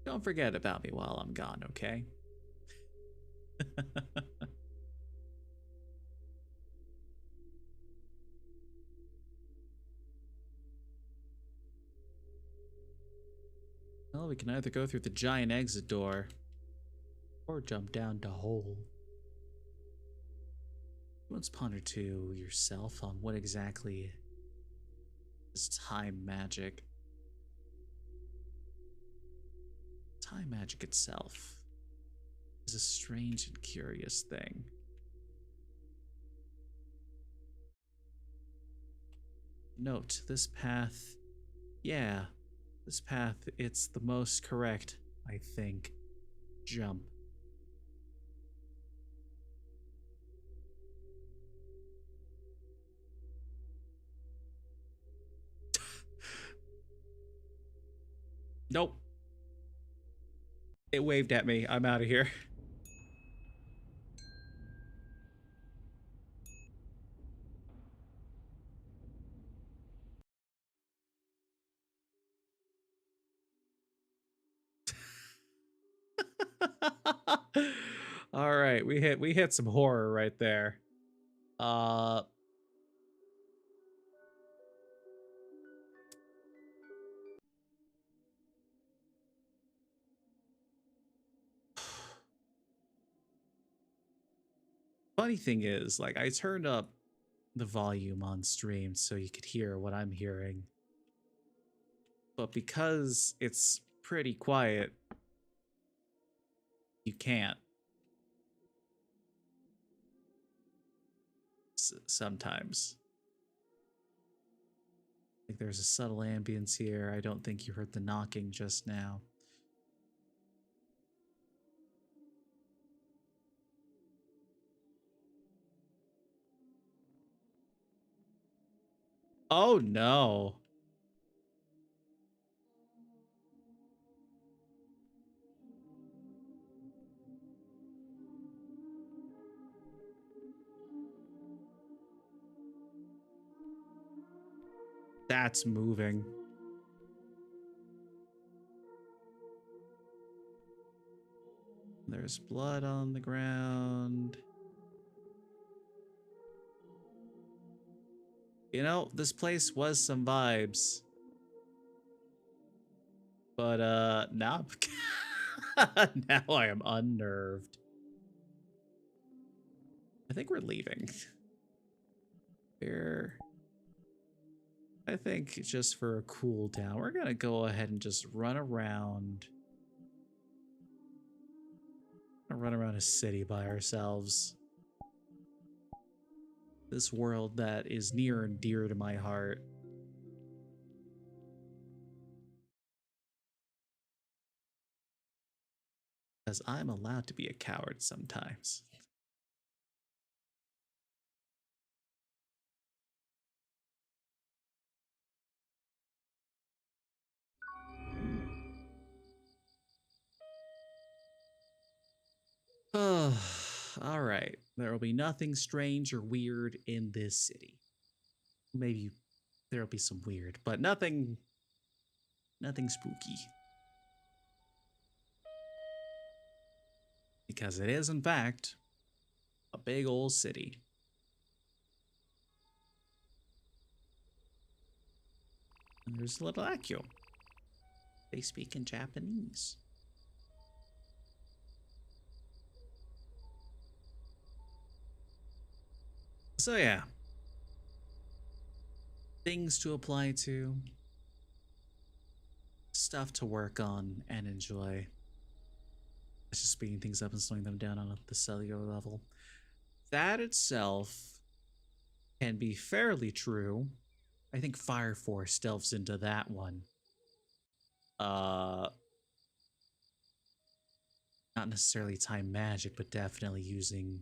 Don't forget about me while I'm gone, okay? Well, we can either go through the giant exit door or jump down the hole. Once ponder to yourself on what exactly is time magic. Time magic itself is a strange and curious thing. Note, this path, yeah, this path, it's the most correct, I think. Jump. Nope. It waved at me. I'm out of here. All right, we hit some horror right there. Funny thing is, like, I turned up the volume on stream so you could hear what I'm hearing. But because it's pretty quiet, you can't. Sometimes. Like, there's a subtle ambience here. I don't think you heard the knocking just now. Oh no. That's moving. There's blood on the ground. You know, this place was some vibes. But now now I am unnerved. I think we're leaving. Here. I think just for a cool down, we're gonna go ahead and just run around. Run around a city by ourselves. This world that is near and dear to my heart. Because I'm allowed to be a coward sometimes. All right. There will be nothing strange or weird in this city. Maybe there'll be some weird, but nothing spooky. Because it is, in fact, a big old city. And there's a little Akio. They speak in Japanese. So yeah. Things to apply to. Stuff to work on and enjoy. It's just speeding things up and slowing them down on the cellular level. That itself can be fairly true. I think Fire Force delves into that one. Not necessarily time magic, but definitely using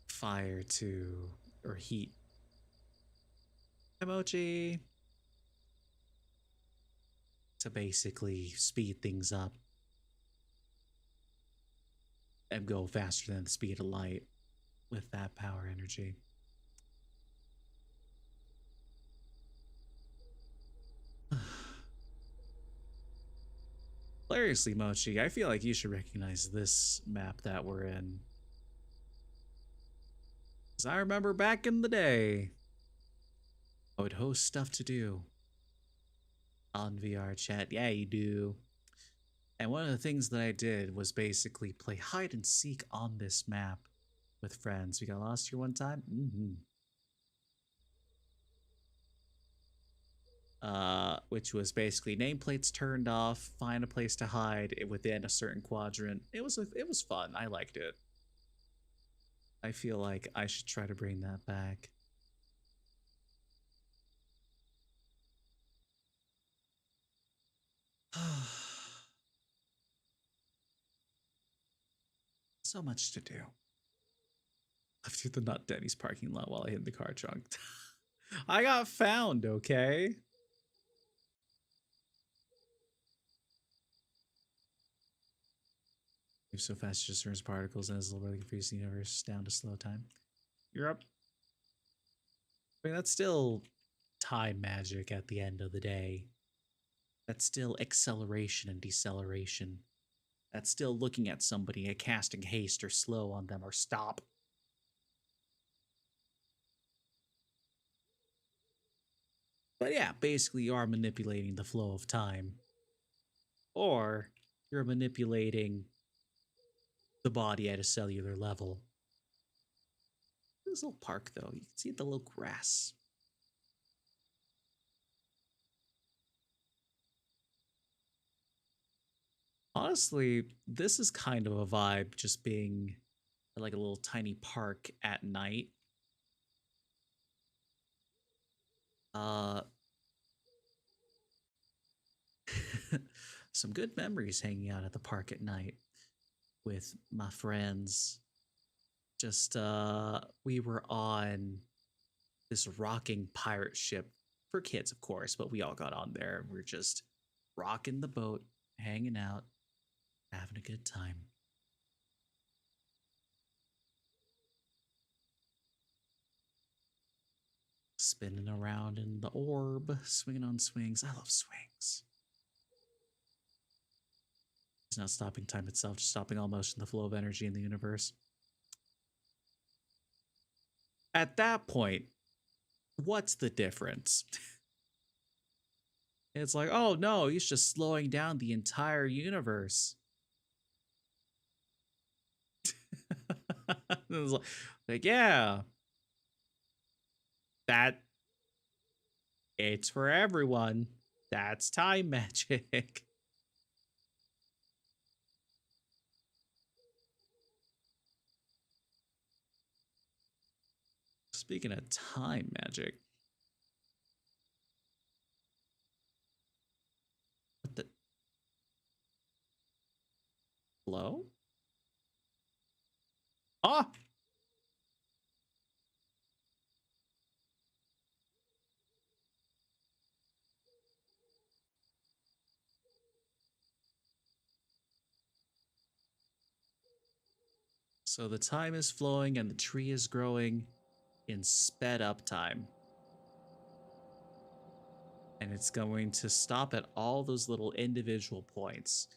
fire to, or heat. Emoji. To basically speed things up and go faster than the speed of light with that power energy. Hilariously, Mochi, I feel like you should recognize this map that we're in. Because I remember back in the day, I would host stuff to do on VR chat. Yeah, you do. And one of the things that I did was basically play hide and seek on this map with friends. We got lost here one time. Which was basically nameplates turned off, find a place to hide within a certain quadrant. It was fun. I liked it. I feel like I should try to bring that back. So much to do. Left through the Nut Denny's parking lot while I hid in the car trunk. I got found, okay? Move so fast it just turns particles and is a little really confusing the universe down to slow time. You're up. I mean, that's still time magic at the end of the day. That's still acceleration and deceleration. That's still looking at somebody and casting haste or slow on them or stop. But yeah, basically you are manipulating the flow of time. Or you're manipulating the body at a cellular level. This little park though, you can see the little grass. Honestly, this is kind of a vibe just being like a little tiny park at night. Some good memories hanging out at the park at night with my friends. Just we were on this rocking pirate ship for kids, of course, but we all got on there and we're just rocking the boat, hanging out, having a good time. Spinning around in the orb, swinging on swings. I love swings. It's not stopping time itself, just stopping all motion, the flow of energy in the universe. At that point, what's the difference? It's like, oh no, he's just slowing down the entire universe. It's like, yeah, that it's for everyone. That's time magic. Speaking of time magic, what the? Hello? Ah! So the time is flowing and the tree is growing in sped up time. And it's going to stop at all those little individual points.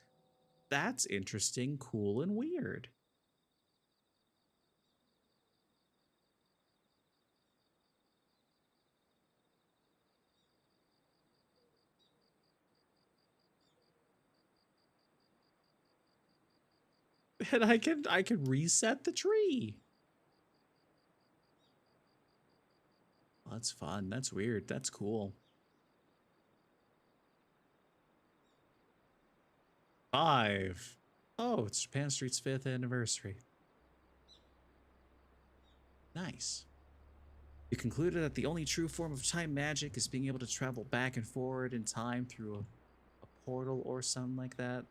That's interesting, cool, and weird. And I can reset the tree. Well, that's fun. That's weird. That's cool. 5. Oh, it's Japan Street's 5th anniversary. Nice. You concluded that the only true form of time magic is being able to travel back and forward in time through a portal or something like that.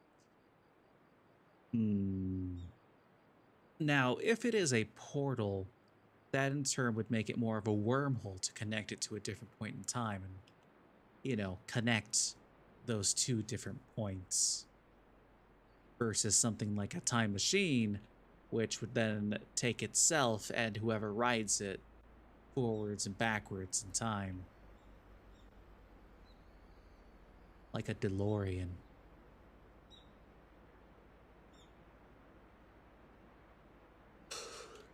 Now, if it is a portal, that in turn would make it more of a wormhole to connect it to a different point in time and, you know, connect those two different points versus something like a time machine, which would then take itself and whoever rides it forwards and backwards in time. Like a DeLorean.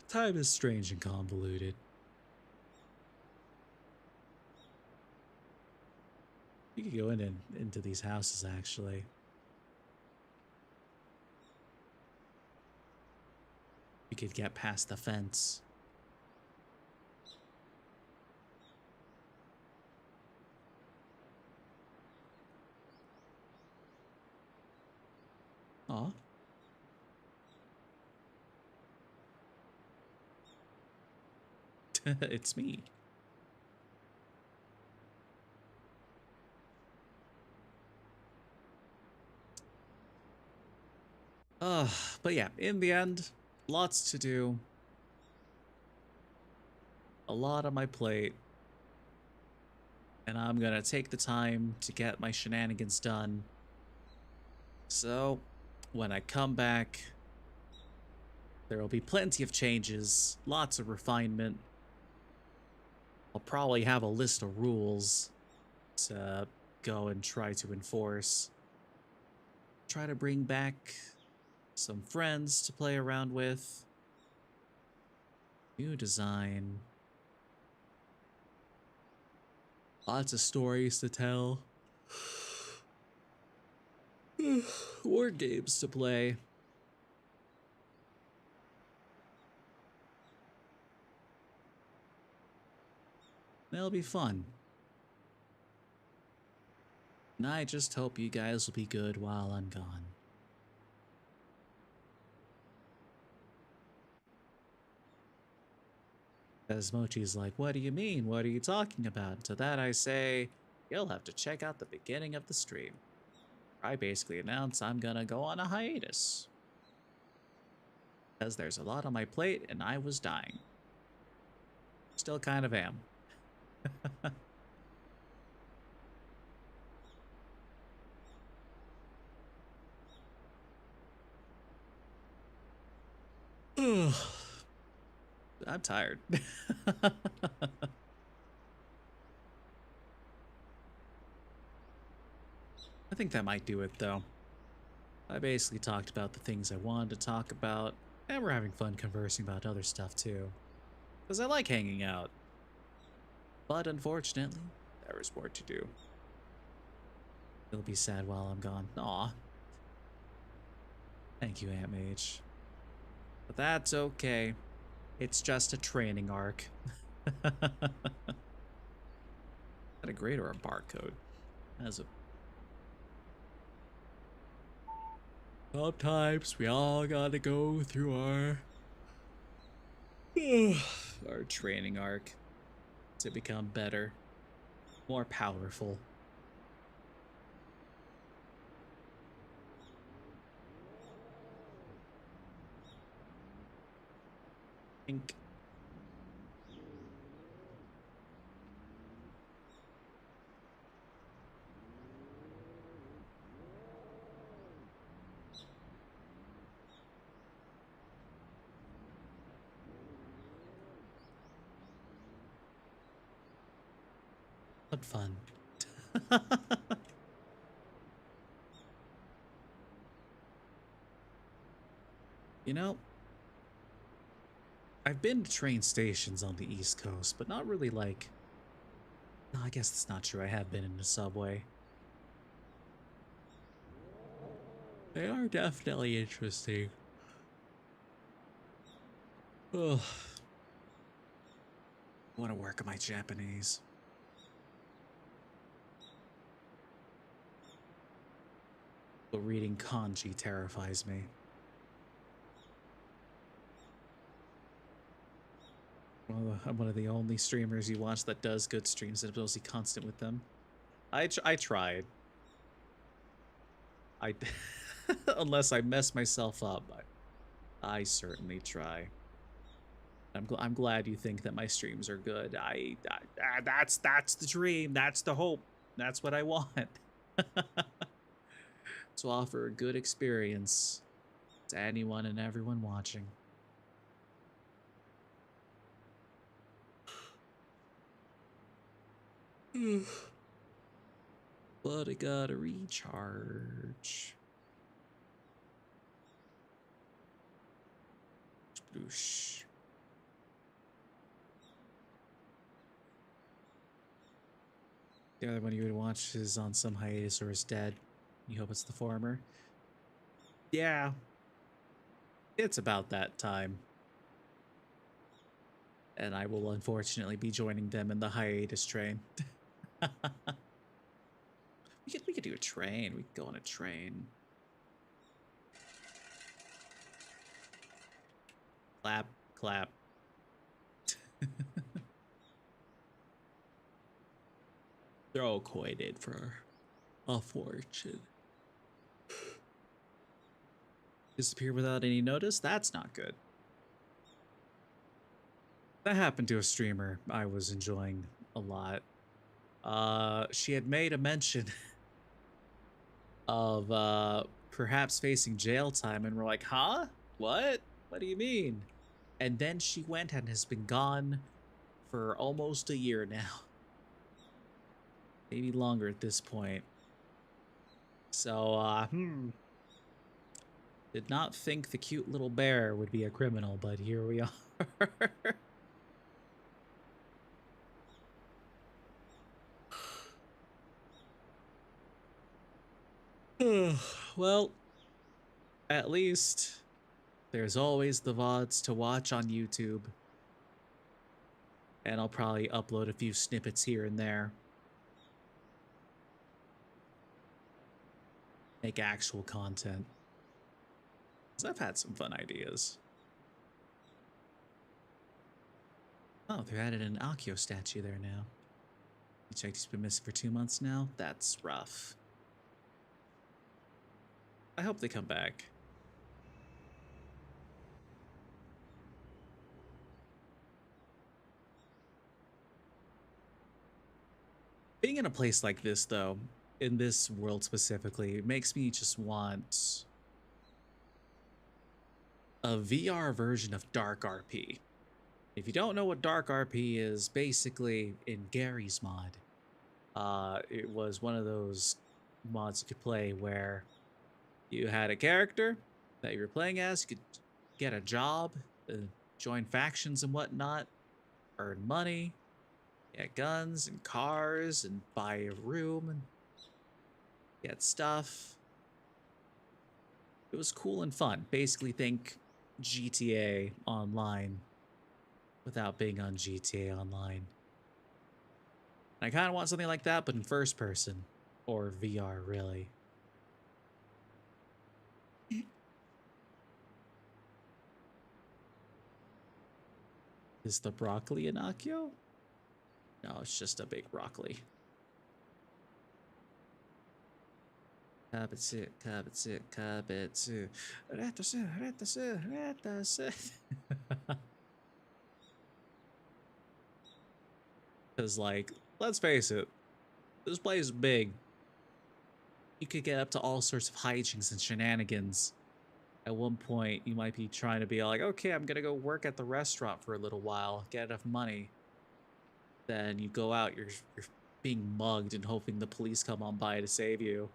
Time is strange and convoluted. You could go in and into these houses, actually. You could get past the fence. Aw. It's me. But yeah, in the end, lots to do. A lot on my plate. And I'm gonna take the time to get my shenanigans done. So, when I come back, there will be plenty of changes, lots of refinement. I'll probably have a list of rules to go and try to enforce. Try to bring back some friends to play around with. New design. Lots of stories to tell. War games to play. That'll be fun. And I just hope you guys will be good while I'm gone. As Mochi's like, what do you mean? What are you talking about? To that I say, you'll have to check out the beginning of the stream. I basically announce I'm gonna go on a hiatus. Because there's a lot on my plate and I was dying. Still kind of am. I'm tired. I think that might do it, though. I basically talked about the things I wanted to talk about, and we're having fun conversing about other stuff, too. Because I like hanging out. But unfortunately, there is more to do. You'll be sad while I'm gone. Aw. Thank you, Aunt Mage. But that's okay. It's just a training arc. Is that a grade or a barcode? As a sometimes we all gotta go through our training arc to become better, more powerful. Think. What fun. You know, I've been to train stations on the East Coast, but not really like... No, I guess that's not true. I have been in the subway. They are definitely interesting. Ugh. I want to work on my Japanese. But reading kanji terrifies me. I'm one of the only streamers you watch that does good streams and is mostly constant with them. I tried. Unless I mess myself up, I certainly try. I'm glad you think that my streams are good. That's the dream. That's the hope. That's what I want. To offer a good experience to anyone and everyone watching. But I gotta recharge. Sploosh. The other one you would watch is on some hiatus or is dead. You hope it's the former. Yeah. It's about that time. And I will unfortunately be joining them in the hiatus train. We could do a train. We could go on a train. Clap, clap. Throw a coin in for a fortune. Disappear without any notice? That's not good. That happened to a streamer I was enjoying a lot. She had made a mention of perhaps facing jail time, and we're like, huh? What? What do you mean? And then she went and has been gone for almost a year now. Maybe longer at this point. So, did not think the cute little bear would be a criminal, but here we are. Well, at least there's always the VODs to watch on YouTube. And I'll probably upload a few snippets here and there. Make actual content. Because I've had some fun ideas. Oh, they added an Akio statue there now. You checked he's been missing for 2 months now? That's rough. I hope they come back. Being in a place like this, though, in this world specifically, it makes me just want a VR version of Dark RP. If you don't know what Dark RP is, basically in Gary's mod, it was one of those mods you could play where you had a character that you were playing as, you could get a job, join factions and whatnot, earn money, get guns and cars, and buy a room and get stuff. It was cool and fun. Basically, think GTA Online without being on GTA Online. I kind of want something like that, but in first person or VR, really. Is the broccoli Inakio? No, it's just a big broccoli. Kabetsu, kabetsu, kabetsu. Ratasu, ratasu, ratasu. Because, like, let's face it, this place is big. You could get up to all sorts of hijinks and shenanigans. At one point, you might be trying to be like, okay, I'm gonna go work at the restaurant for a little while, get enough money. Then you go out, you're being mugged and hoping the police come on by to save you.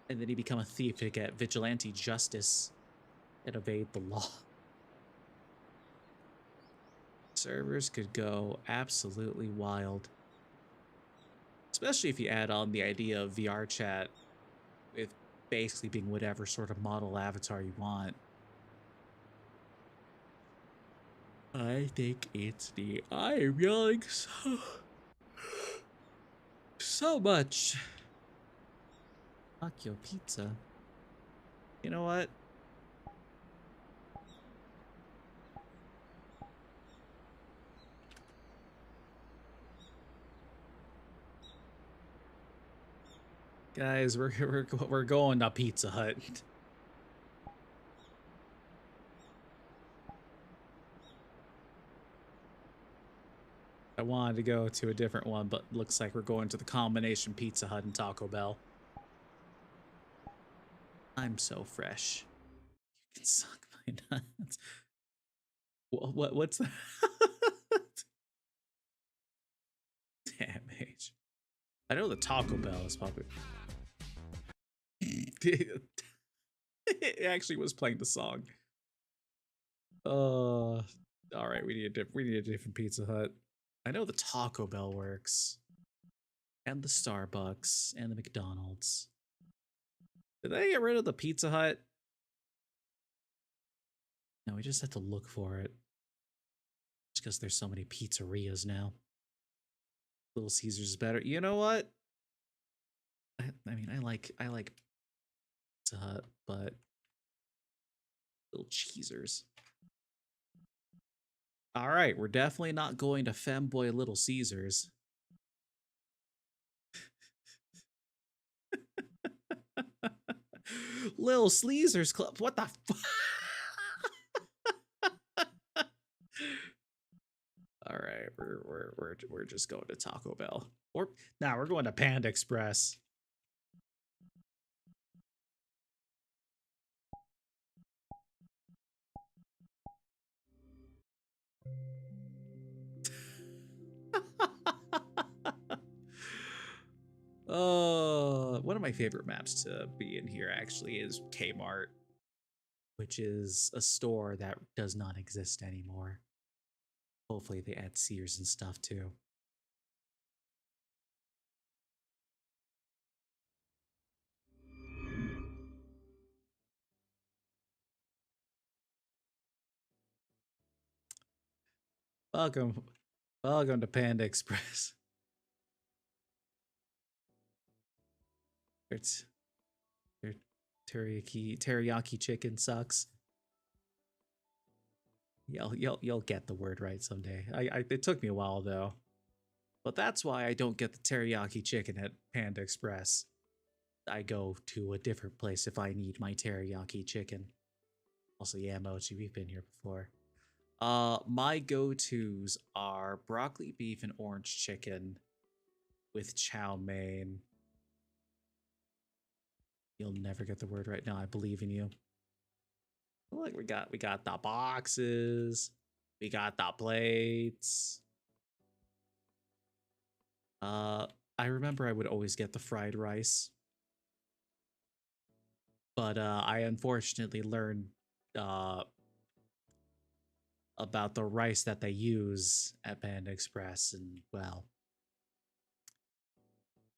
And then you become a thief to get vigilante justice and evade the law. Servers could go absolutely wild. Especially if you add on the idea of VR chat with basically being whatever sort of model avatar you want. I think it's I am yelling so much. Akio pizza. You know what? Guys, we're going to Pizza Hut. I wanted to go to a different one, but looks like we're going to the combination Pizza Hut and Taco Bell. I'm so fresh. You can suck my nuts. What's that? Damn age. I know the Taco Bell is popular. It actually was playing the song. All right, we need a different Pizza Hut. I know the Taco Bell works, and the Starbucks, and the McDonald's. Did they get rid of the Pizza Hut? No, we just have to look for it. Just because there's so many pizzerias now. Little Caesars is better. You know what? I mean, I like Pizza Hut, but Little Cheesers. All right, we're definitely not going to femboy Little Caesars. Little Sleezers Club. What the fuck? All right, we're just going to Taco Bell. Or now we're going to Panda Express. One of my favorite maps to be in here actually is Kmart, which is a store that does not exist anymore. Hopefully they add Sears and stuff too. Welcome to Panda Express. It's their teriyaki chicken sucks. You'll get the word right someday. It took me a while though. But that's why I don't get the teriyaki chicken at Panda Express. I go to a different place if I need my teriyaki chicken. Also, yeah, Mochi, we've been here before. My go-tos are broccoli beef and orange chicken with chow mein. You'll never get the word right now. I believe in you. Look, we got the boxes. We got the plates. I remember I would always get the fried rice. But I unfortunately learned about the rice that they use at Panda Express, and well,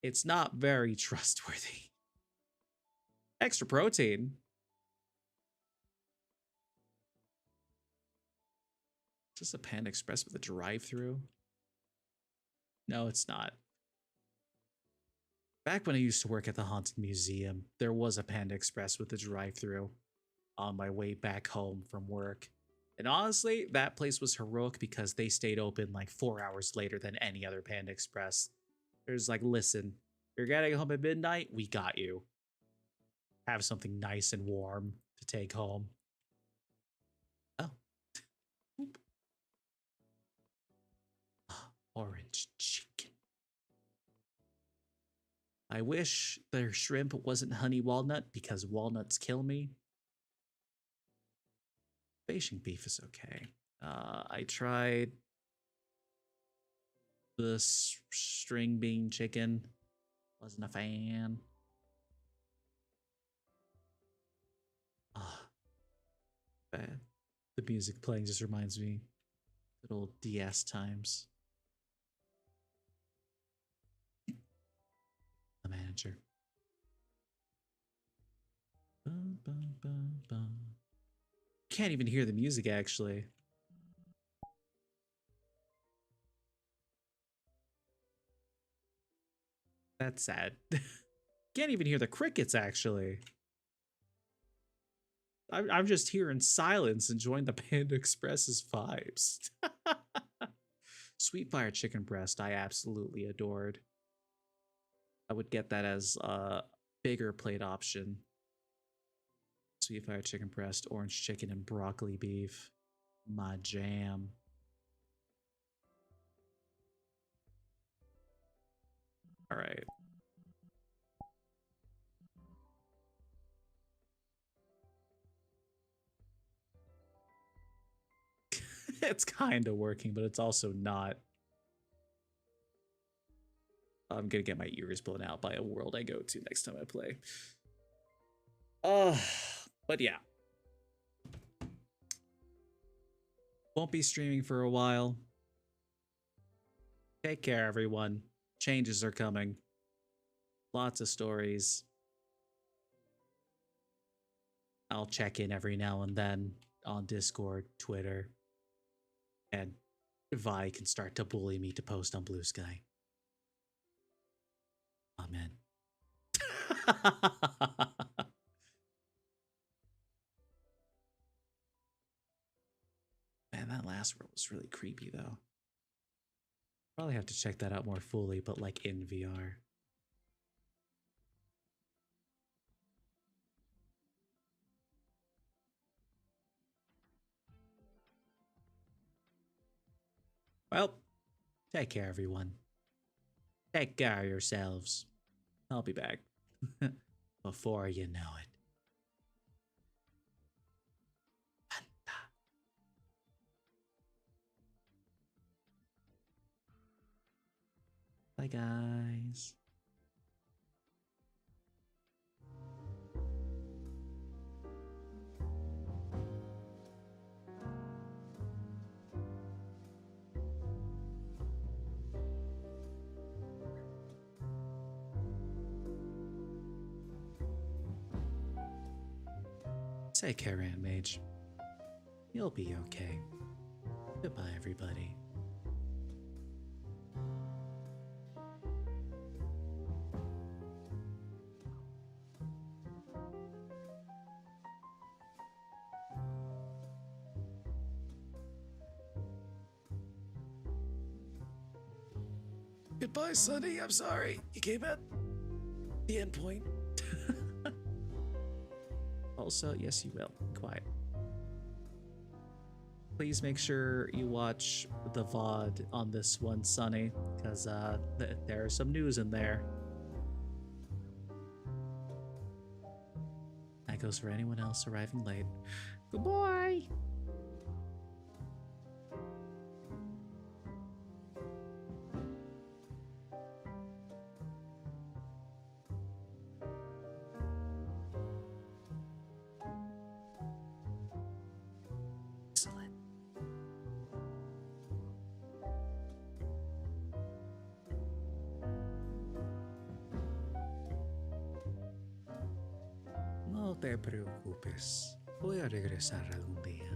it's not very trustworthy. Extra protein. Is this a Panda Express with a drive-through? No, it's not. Back when I used to work at the Haunted Museum, there was a Panda Express with a drive-through on my way back home from work. And honestly, that place was heroic because they stayed open like 4 hours later than any other Panda Express. There's like, listen, you're getting home at midnight, we got you. Have something nice and warm to take home. Oh. Orange chicken. I wish their shrimp wasn't honey walnut because walnuts kill me. Beijing beef is okay. I tried the string bean chicken. Wasn't a fan. Bad. The music playing just reminds me good old DS times. The manager. Can't even hear the music actually. That's sad. Can't even hear the crickets actually. I'm just here in silence enjoying the Panda Express's vibes. Sweet fire chicken breast I absolutely adored. I would get that as a bigger plate option. Sweet fire chicken breast, orange chicken, and broccoli beef. My jam. All right. It's kind of working, but it's also not. I'm gonna get my ears blown out by a world I go to next time I play. But yeah. Won't be streaming for a while. Take care, everyone. Changes are coming. Lots of stories. I'll check in every now and then on Discord, Twitter, and Vi can start to bully me to post on Blue Sky. Amen. Man, that last world was really creepy though. Probably have to check that out more fully, but like in VR. Well, take care, everyone. Take care of yourselves. I'll be back before you know it. Bye, guys. Take care, Aunt Mage. You'll be okay. Goodbye, everybody. Goodbye, Sunny. I'm sorry. You came at the end point. Also, yes, you will. Quiet. please make sure you watch the VOD on this one, Sonny, because there's some news in there. That goes for anyone else arriving late. Goodbye! Excellent. No te preocupes. Voy a regresar algún día.